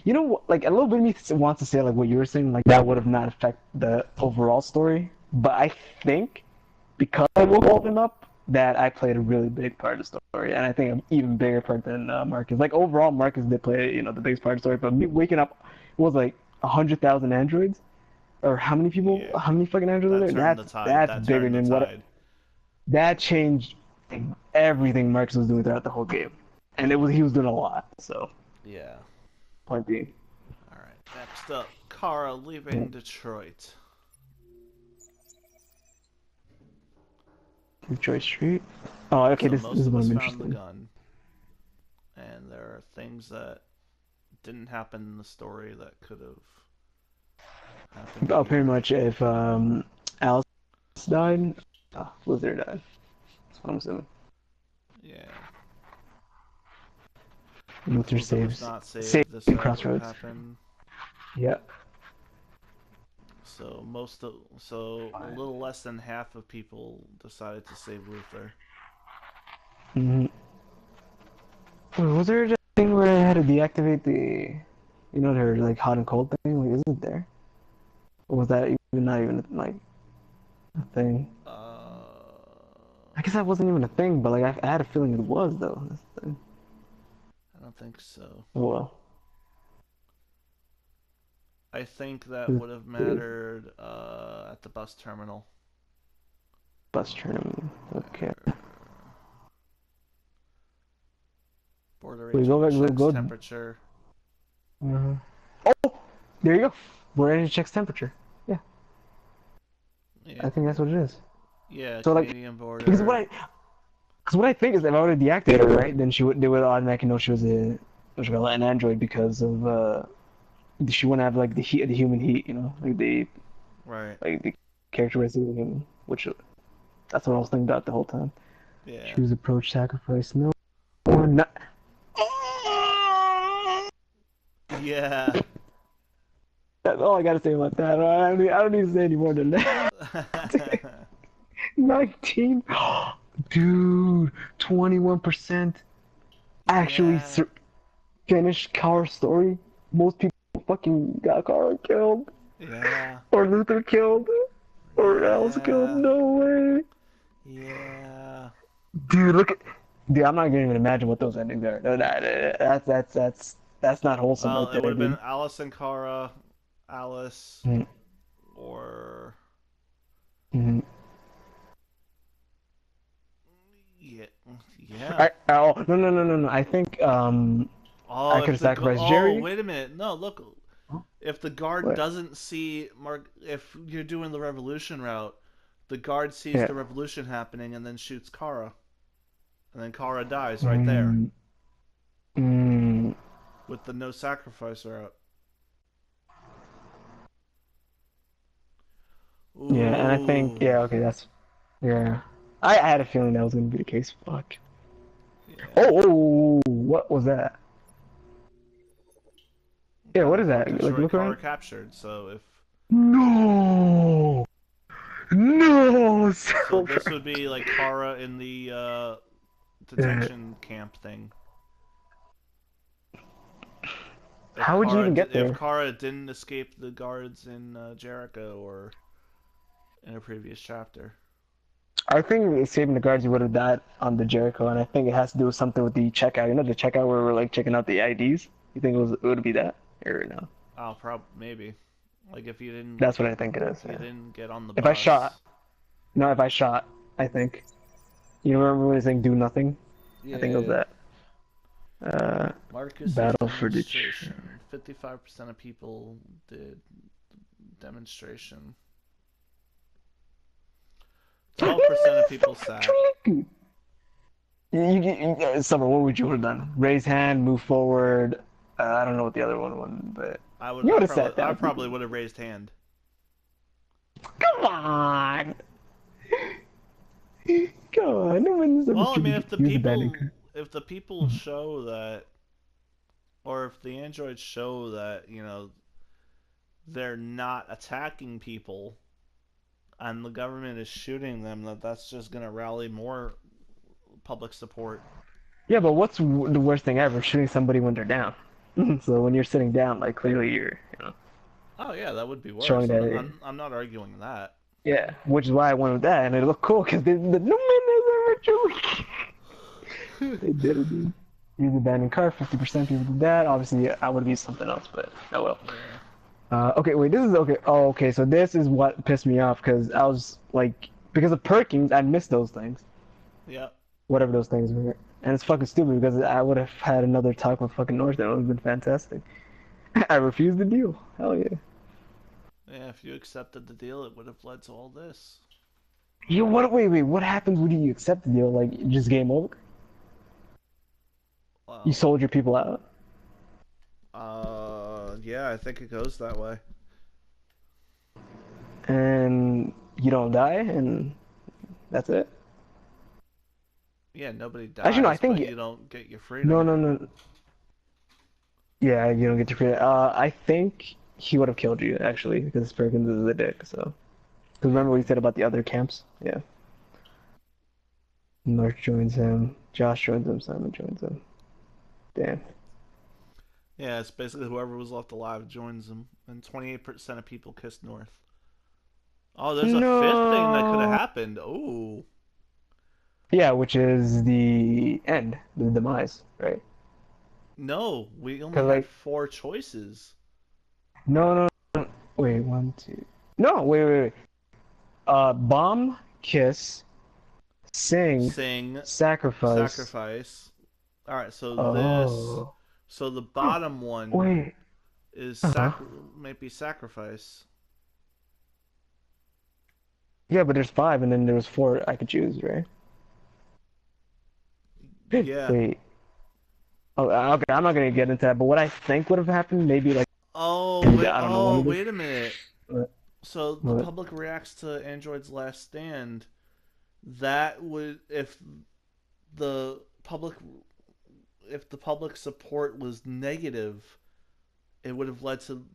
Speaker 2: You know what? Like a little bit of me wants to say like what you were saying, like that would have not affected the overall story. But I think because I woke Walden up, that I played a really big part of the story, and I think an even bigger part than Marcus. Like overall, Marcus did play the biggest part of the story, but me waking up was like 100,000 androids, or how many people?
Speaker 1: Yeah.
Speaker 2: How many fucking androids are there? That's bigger than what. That changed everything Marcus was doing throughout the whole game, and he was doing a lot. So
Speaker 1: yeah.
Speaker 2: Point being.
Speaker 1: All right. Next up, Kara leaving Detroit.
Speaker 2: Detroit Street. Oh, okay.
Speaker 1: So
Speaker 2: This is what I'm
Speaker 1: found
Speaker 2: interested
Speaker 1: the
Speaker 2: in.
Speaker 1: gun, and there are things that didn't happen in the story that could have happened.
Speaker 2: Oh, pretty much if Alice died, Blizzard died. That's what I'm assuming.
Speaker 1: Yeah.
Speaker 2: Luther
Speaker 1: Was
Speaker 2: saves.
Speaker 1: not saved.
Speaker 2: Save
Speaker 1: This would
Speaker 2: Crossroads.
Speaker 1: happen.
Speaker 2: Yeah.
Speaker 1: So a little less than half of people decided to save Luther.
Speaker 2: Mm-hmm. Wait, was there a thing where I had to deactivate their like hot and cold thing? Like, isn't there? Or was that not even like a thing? I guess that wasn't even a thing, but like I had a feeling it was though. That's the thing.
Speaker 1: I don't think so.
Speaker 2: Oh well.
Speaker 1: I think that would have mattered at the bus terminal.
Speaker 2: Bus tournament. Okay.
Speaker 1: Border
Speaker 2: Wait,
Speaker 1: agent checks
Speaker 2: go.
Speaker 1: temperature.
Speaker 2: Oh, there you go. Border agent checks temperature. Yeah.
Speaker 1: Yeah.
Speaker 2: I think that's what it is.
Speaker 1: Yeah,
Speaker 2: So
Speaker 1: Canadian border.
Speaker 2: Because what I think is if I would have deactivated her, right, then they would automatically know she was an android because of she wouldn't have like the human heat, like the characteristics of him, which that's what I was thinking about the whole time.
Speaker 1: Yeah.
Speaker 2: Choose approach sacrifice. No, or not.
Speaker 1: Yeah.
Speaker 2: That's all I gotta say about that. I don't need to say any more than that. 19. Dude, 21% actually
Speaker 1: Yeah.
Speaker 2: finished Kara's story. Most people fucking got Kara killed,
Speaker 1: Yeah.
Speaker 2: or Luther killed, or else killed.
Speaker 1: Yeah.
Speaker 2: No way.
Speaker 1: Yeah.
Speaker 2: Dude, look at. Dude, I'm not gonna even imagine what those endings are. No, that's not wholesome
Speaker 1: Well,
Speaker 2: right
Speaker 1: it would
Speaker 2: there,
Speaker 1: have been
Speaker 2: dude.
Speaker 1: Alice and Kara, Alice,
Speaker 2: Mm,
Speaker 1: or
Speaker 2: mm.
Speaker 1: yeah, yeah.
Speaker 2: Oh, no. I think
Speaker 1: Oh,
Speaker 2: I could
Speaker 1: if
Speaker 2: have
Speaker 1: the
Speaker 2: sacrificed
Speaker 1: oh,
Speaker 2: Jerry.
Speaker 1: wait a minute. No, look.
Speaker 2: Huh?
Speaker 1: If the guard
Speaker 2: What?
Speaker 1: doesn't see Mark, if you're doing the revolution route, the guard sees
Speaker 2: Yeah.
Speaker 1: the revolution happening and then shoots Kara, and then Kara dies right there
Speaker 2: Mm, mm,
Speaker 1: with the no sacrifice route.
Speaker 2: yeah, and I think
Speaker 1: Ooh,
Speaker 2: yeah, okay, that's yeah. I had a feeling that was gonna be the case. Fuck.
Speaker 1: yeah.
Speaker 2: What was that? Yeah, what is
Speaker 1: Or
Speaker 2: that? Like,
Speaker 1: Detroit
Speaker 2: look
Speaker 1: Kara
Speaker 2: around.
Speaker 1: captured. So if
Speaker 2: No, no,
Speaker 1: so,
Speaker 2: Silver.
Speaker 1: this would be like Kara in the
Speaker 2: Uh,
Speaker 1: detention camp thing.
Speaker 2: how would you even get
Speaker 1: If
Speaker 2: there?
Speaker 1: Kara didn't escape the guards in Jericho or in a previous chapter.
Speaker 2: I think saving the guards, you would have died on the Jericho, and I think it has to do with something with the checkout. You know, the checkout where we're like checking out the IDs. You think it would be that or no?
Speaker 1: Oh, maybe. Like if
Speaker 2: That's what I think it is.
Speaker 1: you
Speaker 2: Yeah.
Speaker 1: didn't get on the
Speaker 2: If I shot,
Speaker 1: bus.
Speaker 2: no, if I shot, I think. You remember when he's saying do nothing? I think it was
Speaker 1: Yeah.
Speaker 2: that.
Speaker 1: Marcus's
Speaker 2: Battle for Detroit.
Speaker 1: demonstration. 55% of people did demonstration. 12% of people sat.
Speaker 2: Summer, what would you have done? Raise hand, move forward. I don't know what the other one was, but you would have sat
Speaker 1: I
Speaker 2: down.
Speaker 1: probably would have raised hand.
Speaker 2: Come on. Come on. No one's ever
Speaker 1: Well, I mean,
Speaker 2: should use a banding card.
Speaker 1: if the people show that, or if the androids show that, they're not attacking people, and the government is shooting them, that's just gonna rally more public support.
Speaker 2: Yeah, but what's the worst thing ever? Shooting somebody when they're down. So when you're sitting down, like clearly you're
Speaker 1: Oh yeah, that would be
Speaker 2: showing
Speaker 1: worse.
Speaker 2: that.
Speaker 1: I'm not arguing that.
Speaker 2: Yeah, which is why I went with that, and it looked cool because the no man is actually they did it, dude. Use the banding card, 50% people did that. Obviously, I would have used something else, but oh well.
Speaker 1: Yeah.
Speaker 2: Okay, wait, this is okay. Oh, okay, so this is what pissed me off because I was like, because of Perkins, I missed those things,
Speaker 1: Yeah.
Speaker 2: whatever those things were, and it's fucking stupid because I would have had another talk with fucking North, and it would have been fantastic. I refused the deal. Hell yeah.
Speaker 1: Yeah, if you accepted the deal, it would have led to all this.
Speaker 2: You what? Wait. What happens when you accept the deal? Like, just game over? You
Speaker 1: Well,
Speaker 2: sold your people out.
Speaker 1: yeah, I think it goes that way.
Speaker 2: And you don't die, and that's it.
Speaker 1: Yeah, nobody
Speaker 2: Actually, no. I
Speaker 1: dies,
Speaker 2: think
Speaker 1: but you don't get your
Speaker 2: no,
Speaker 1: freedom.
Speaker 2: no, no. Yeah, you don't get to free. I think he would have killed you actually because Perkins is a dick. So, because remember what he said about the other camps? Yeah. North joins him. Josh joins him. Simon joins him. Damn.
Speaker 1: Yeah, it's basically whoever was left alive joins them, and 28% of people kissed North. Oh, there's a fifth thing that could have
Speaker 2: No.
Speaker 1: happened. Oh,
Speaker 2: Yeah, which is the end, the demise, right?
Speaker 1: no, we only
Speaker 2: Because
Speaker 1: had
Speaker 2: like,
Speaker 1: four choices.
Speaker 2: no. Wait, one, two. No, wait. Bomb, kiss, sing,
Speaker 1: Sing,
Speaker 2: sacrifice.
Speaker 1: sacrifice. All right,
Speaker 2: Oh.
Speaker 1: so the bottom one
Speaker 2: Wait.
Speaker 1: is
Speaker 2: Uh-huh.
Speaker 1: might be sacrifice.
Speaker 2: Yeah, but there's five, and then there was four I could choose, right?
Speaker 1: Yeah.
Speaker 2: Wait. Oh, okay, I'm not gonna get into that. But what I think would have happened, maybe like I don't know, one of
Speaker 1: Wait a minute.
Speaker 2: the.
Speaker 1: So the
Speaker 2: What?
Speaker 1: public reacts to Android's Last Stand. That would the public if the public support was negative, it would have led to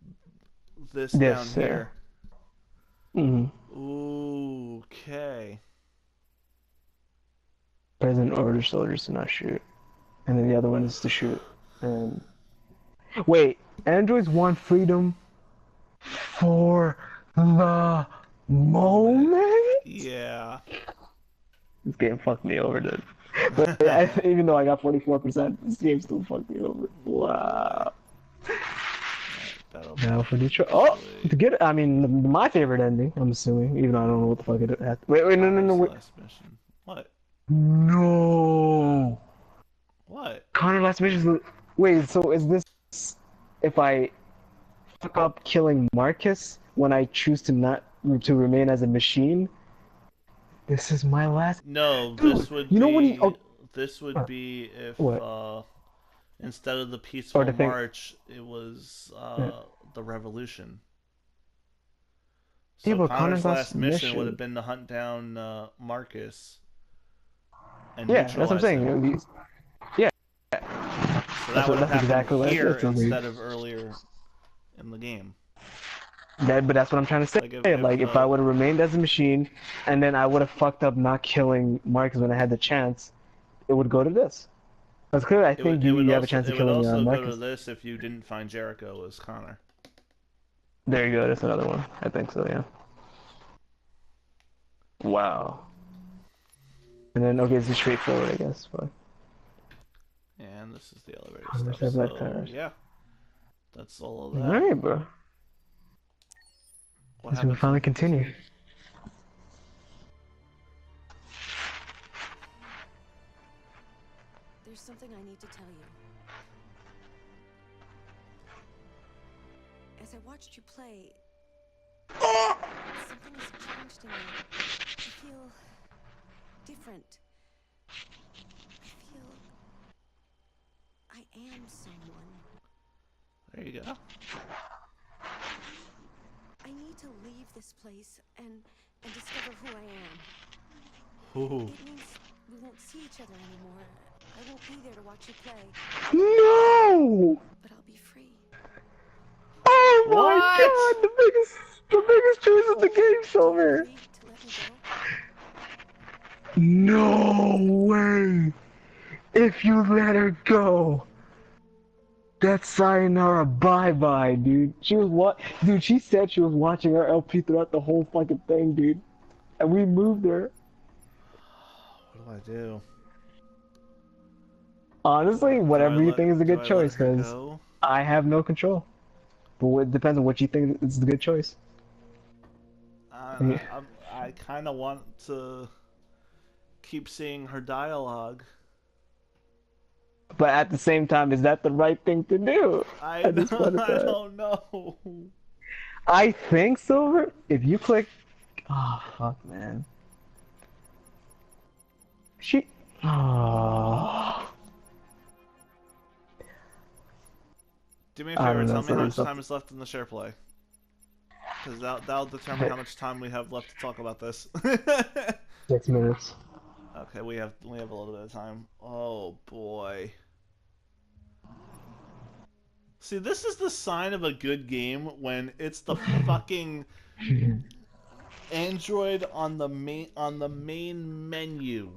Speaker 1: this down
Speaker 2: This.
Speaker 1: here.
Speaker 2: Hmm.
Speaker 1: Ooh, okay.
Speaker 2: President orders soldiers to not shoot, and then the other one is to shoot. And wait, androids want freedom for the moment.
Speaker 1: Yeah.
Speaker 2: This game fucked me over, dude. But even though I got 44%, this game still fucked me over. Wow. Now for Detroit. Oh, to get it. I mean, my favorite ending. I'm assuming, even though I don't know what the fuck it had. Wait, no, wait.
Speaker 1: Last mission. What?
Speaker 2: No.
Speaker 1: What?
Speaker 2: Connor last mission. Wait, so is this if I fuck up killing Marcus when I choose to not to remain as a machine? This is my last.
Speaker 1: No,
Speaker 2: Dude,
Speaker 1: this would
Speaker 2: you know
Speaker 1: be.
Speaker 2: when he, oh,
Speaker 1: This would be if
Speaker 2: what?
Speaker 1: instead of the peaceful
Speaker 2: the thing-
Speaker 1: march, it was the revolution.
Speaker 2: Yeah,
Speaker 1: So
Speaker 2: but
Speaker 1: Connor's
Speaker 2: Connor's
Speaker 1: last mission
Speaker 2: mission-
Speaker 1: would have been to hunt down Marcus. And
Speaker 2: Yeah, that's what I'm saying.
Speaker 1: neutralize him.
Speaker 2: Yeah.
Speaker 1: So that
Speaker 2: That's
Speaker 1: would have happened
Speaker 2: exactly what-
Speaker 1: here
Speaker 2: that's what we-
Speaker 1: instead of earlier in the game.
Speaker 2: But that's what I'm trying to say.
Speaker 1: Like
Speaker 2: Like, if I would have remained as a machine, and then I would have fucked up not killing Marcus when I had the chance, it would go to this. Because clearly, I think you have a chance of killing
Speaker 1: It would also go to
Speaker 2: Marcus.
Speaker 1: this if you didn't find Jericho as Connor.
Speaker 2: There you go. That's another one. I think so. Yeah. Wow. And then okay, this is straightforward, I guess. But
Speaker 1: And this is the elevator
Speaker 2: Oh, there's
Speaker 1: stuff.
Speaker 2: that black
Speaker 1: So,
Speaker 2: tires.
Speaker 1: yeah, that's all of
Speaker 2: all
Speaker 1: that.
Speaker 2: right, bro.
Speaker 1: What
Speaker 2: Let's we
Speaker 1: happens
Speaker 2: finally
Speaker 1: next?
Speaker 2: continue.
Speaker 6: There's something I need to tell you. As I watched you play, something has changed in me. I feel different. I feel I am someone.
Speaker 1: There you go.
Speaker 6: I need to leave this place and discover who I am.
Speaker 1: Ooh.
Speaker 6: It means we won't see each other anymore. I won't be there to watch you play,
Speaker 2: No!
Speaker 6: but I'll be free.
Speaker 2: Oh my
Speaker 1: What?
Speaker 2: god! The biggest choice of the game, Silver.
Speaker 6: Free to let me go.
Speaker 2: No way! If you let her go, that's sayonara bye-bye, dude. She was Dude, she said she was watching our LP throughout the whole fucking thing, dude. And we moved her.
Speaker 1: What do I do?
Speaker 2: Honestly, whatever you think is a good choice,
Speaker 1: because
Speaker 2: because I have no control. But it depends on what you think is the good choice.
Speaker 1: I kind of want to keep seeing her dialogue.
Speaker 2: But at the same time, is that the right thing to do?
Speaker 1: I
Speaker 2: At this point in time.
Speaker 1: don't know.
Speaker 2: I think, Silver, if you click... Oh, fuck, man. Oh.
Speaker 1: Do me a
Speaker 2: I
Speaker 1: favor,
Speaker 2: don't know,
Speaker 1: tell me how much
Speaker 2: something-
Speaker 1: time is left in the share play. Because that'll determine how much time we have left to talk about this.
Speaker 2: 6 minutes.
Speaker 1: Okay, we have a little bit of time. Oh boy. See, this is the sign of a good game when it's the fucking Android on the main menu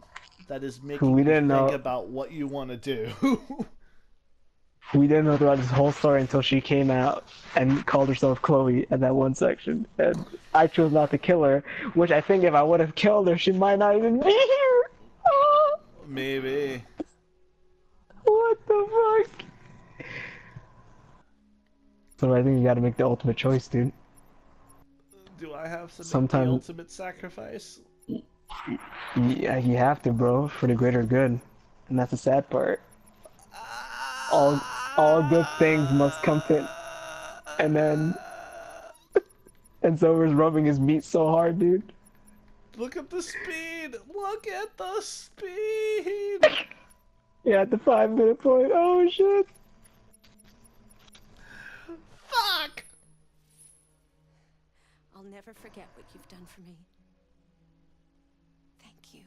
Speaker 1: that is making
Speaker 2: We
Speaker 1: you
Speaker 2: didn't
Speaker 1: think
Speaker 2: know-
Speaker 1: about what you want to do.
Speaker 2: We didn't know throughout this whole story until she came out and called herself Chloe in that one section. And I chose not to kill her, which I think if I would have killed her, she might not even be here. Oh,
Speaker 1: Maybe.
Speaker 2: what the fuck? So I think you gotta make the ultimate choice, dude.
Speaker 1: Do I have to make
Speaker 2: Sometime-
Speaker 1: the ultimate sacrifice?
Speaker 2: Yeah, you have to, bro, for the greater good. And that's the sad part. All good things must come to... And then... And Silver's rubbing his meat so hard, dude.
Speaker 1: Look at the speed! Look at the speed!
Speaker 2: Yeah, at the 5-minute point. Oh, shit.
Speaker 1: Fuck!
Speaker 6: I'll never forget what you've done for me. Thank you.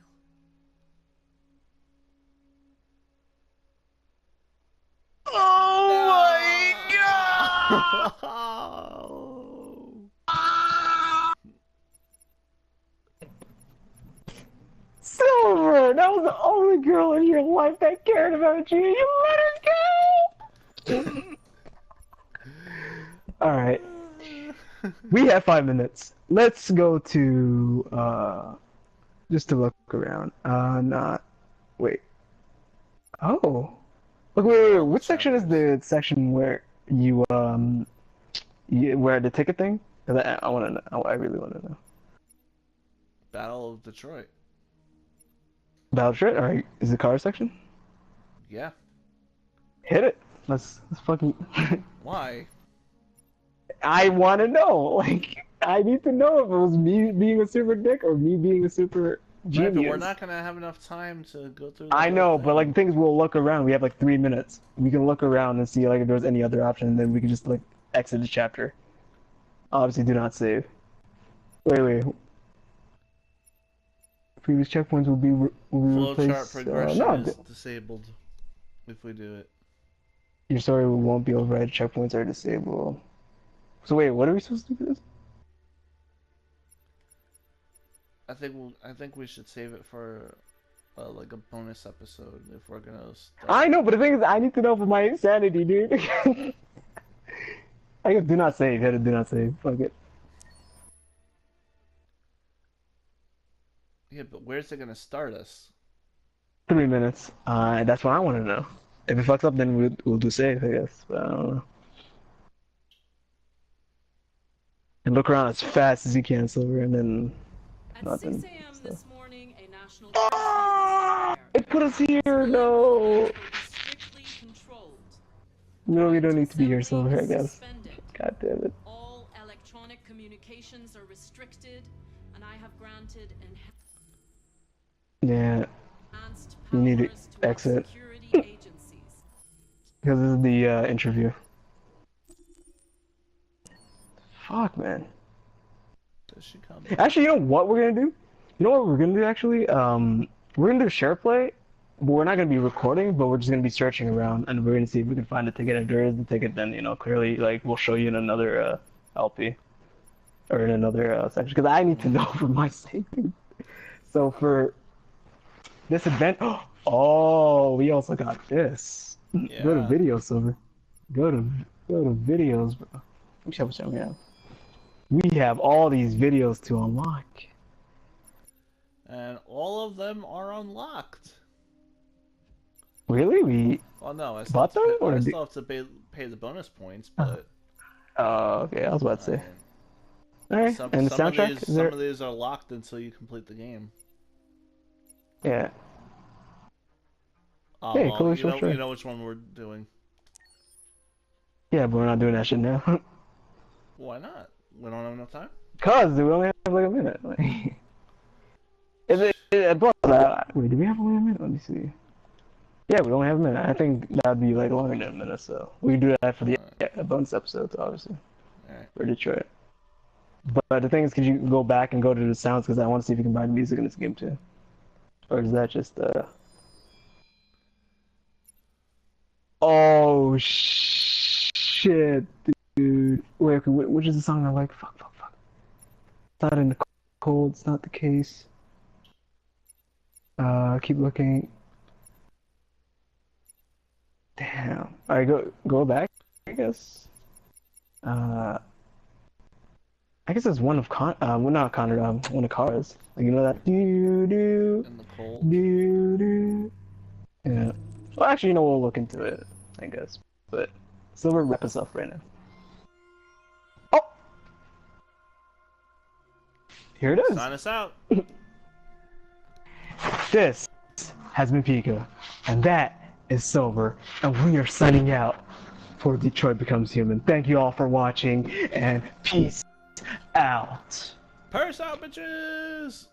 Speaker 2: Oh my god! Silver! That was the only girl in your life that cared about you. You let her go. All right. We have 5 minutes. Let's go to just to look around. Not wait. Oh. Look, wait. What section is the section where where the ticket thing? 'Cause I want to know. I really want to know.
Speaker 1: Battle of Detroit.
Speaker 2: Battle of Detroit? Alright, is the car section?
Speaker 1: Yeah.
Speaker 2: Hit it. Let's fucking.
Speaker 1: Why?
Speaker 2: I want to know. Like, I need to know if it was me being a super dick or me being a super genius.
Speaker 1: Right, but we're not gonna have enough time to go through. The
Speaker 2: I
Speaker 1: whole
Speaker 2: know,
Speaker 1: thing.
Speaker 2: but like things we'll look around. We have like 3 minutes. We can look around and see like if there's any other option, and then we can just like exit the chapter. Obviously, do not save. Wait. Previous checkpoints will be
Speaker 1: Flowchart
Speaker 2: replaced.
Speaker 1: progression
Speaker 2: No,
Speaker 1: is disabled if we do it.
Speaker 2: your story won't be override. Checkpoints are disabled. So wait, what are we supposed to do for this?
Speaker 1: I think we should save it for like a bonus episode if we're gonna start.
Speaker 2: I know, but the thing is, I need to know for my insanity, dude. I guess do not save. Hit it. Do not save. Fuck it.
Speaker 1: Yeah, but where's it gonna start us?
Speaker 2: 3 minutes. That's what I want to know. If it fucks up, then we'll do save, I guess. But I don't know. And look around as fast as you can, Silver, and then
Speaker 3: At
Speaker 2: nothing.
Speaker 3: 6 a.m. this morning, a national
Speaker 2: It put us here. No.
Speaker 3: strictly controlled.
Speaker 2: No, we don't need to be here,
Speaker 3: Assembly
Speaker 2: Silver. I
Speaker 3: is
Speaker 2: guess.
Speaker 3: suspended.
Speaker 2: God damn it.
Speaker 3: All electronic communications are restricted, and I have granted
Speaker 2: Yeah,
Speaker 3: enhanced
Speaker 2: you need to
Speaker 3: powers to our
Speaker 2: exit.
Speaker 3: security agencies.
Speaker 2: Because this is the interview. Fuck, man.
Speaker 1: Does she come?
Speaker 2: Actually, you know what we're gonna do? You know what we're gonna do, actually? We're gonna do share play, but we're not gonna be recording, but we're just gonna be searching around, and we're gonna see if we can find a ticket. If there is a ticket, then, you know, clearly, like, we'll show you in another LP. Or in another section, because I need to know for my savings. So for this event, oh, we also got this.
Speaker 1: Yeah.
Speaker 2: Go to videos, Silver. Go to videos, bro. Let me see how much time we have. We have all these videos to unlock.
Speaker 1: And all of them are unlocked.
Speaker 2: Really?
Speaker 1: Well, no, I
Speaker 2: Bought them, or
Speaker 1: still have to pay the bonus points, but
Speaker 2: Oh, okay. I was about to say. All right.
Speaker 1: some,
Speaker 2: And the
Speaker 1: some
Speaker 2: soundtrack?
Speaker 1: of these
Speaker 2: Is there...
Speaker 1: some of these are locked until you complete the game.
Speaker 2: Yeah.
Speaker 1: Oh,
Speaker 2: Hey,
Speaker 1: well,
Speaker 2: cool,
Speaker 1: you know,
Speaker 2: sure.
Speaker 1: you know which one we're doing.
Speaker 2: Yeah, but we're not doing that shit now.
Speaker 1: Why not? We don't have enough time.
Speaker 2: Cause we only have like a minute. Like... Wait, do we have only a minute? Let me see. Yeah, we only have a minute. I think that'd be like longer than a minute, so we can do that for the bonus episodes, obviously.
Speaker 1: Alright.
Speaker 2: For Detroit. But the thing is, could you go back and go to the sounds, because I want to see if you can buy the music in this game too. Or is that just Oh shit, dude. Wait, okay, which is the song I like? Fuck. It's not in the cold. It's not the case. Keep looking. Damn. Alright, go back, I guess. I guess it's one of well, not Connor, one of Cars. Like, you know that
Speaker 1: In the cold.
Speaker 2: do. Yeah. Well, actually, you know, we'll look into it, I guess. But Silver, wrap us up right now. Oh! Here it is.
Speaker 1: Sign us out.
Speaker 2: This has been Pika, and that is Silver, and we are signing out for Detroit Becomes Human. Thank you all for watching, and peace out.
Speaker 1: Purse out, bitches!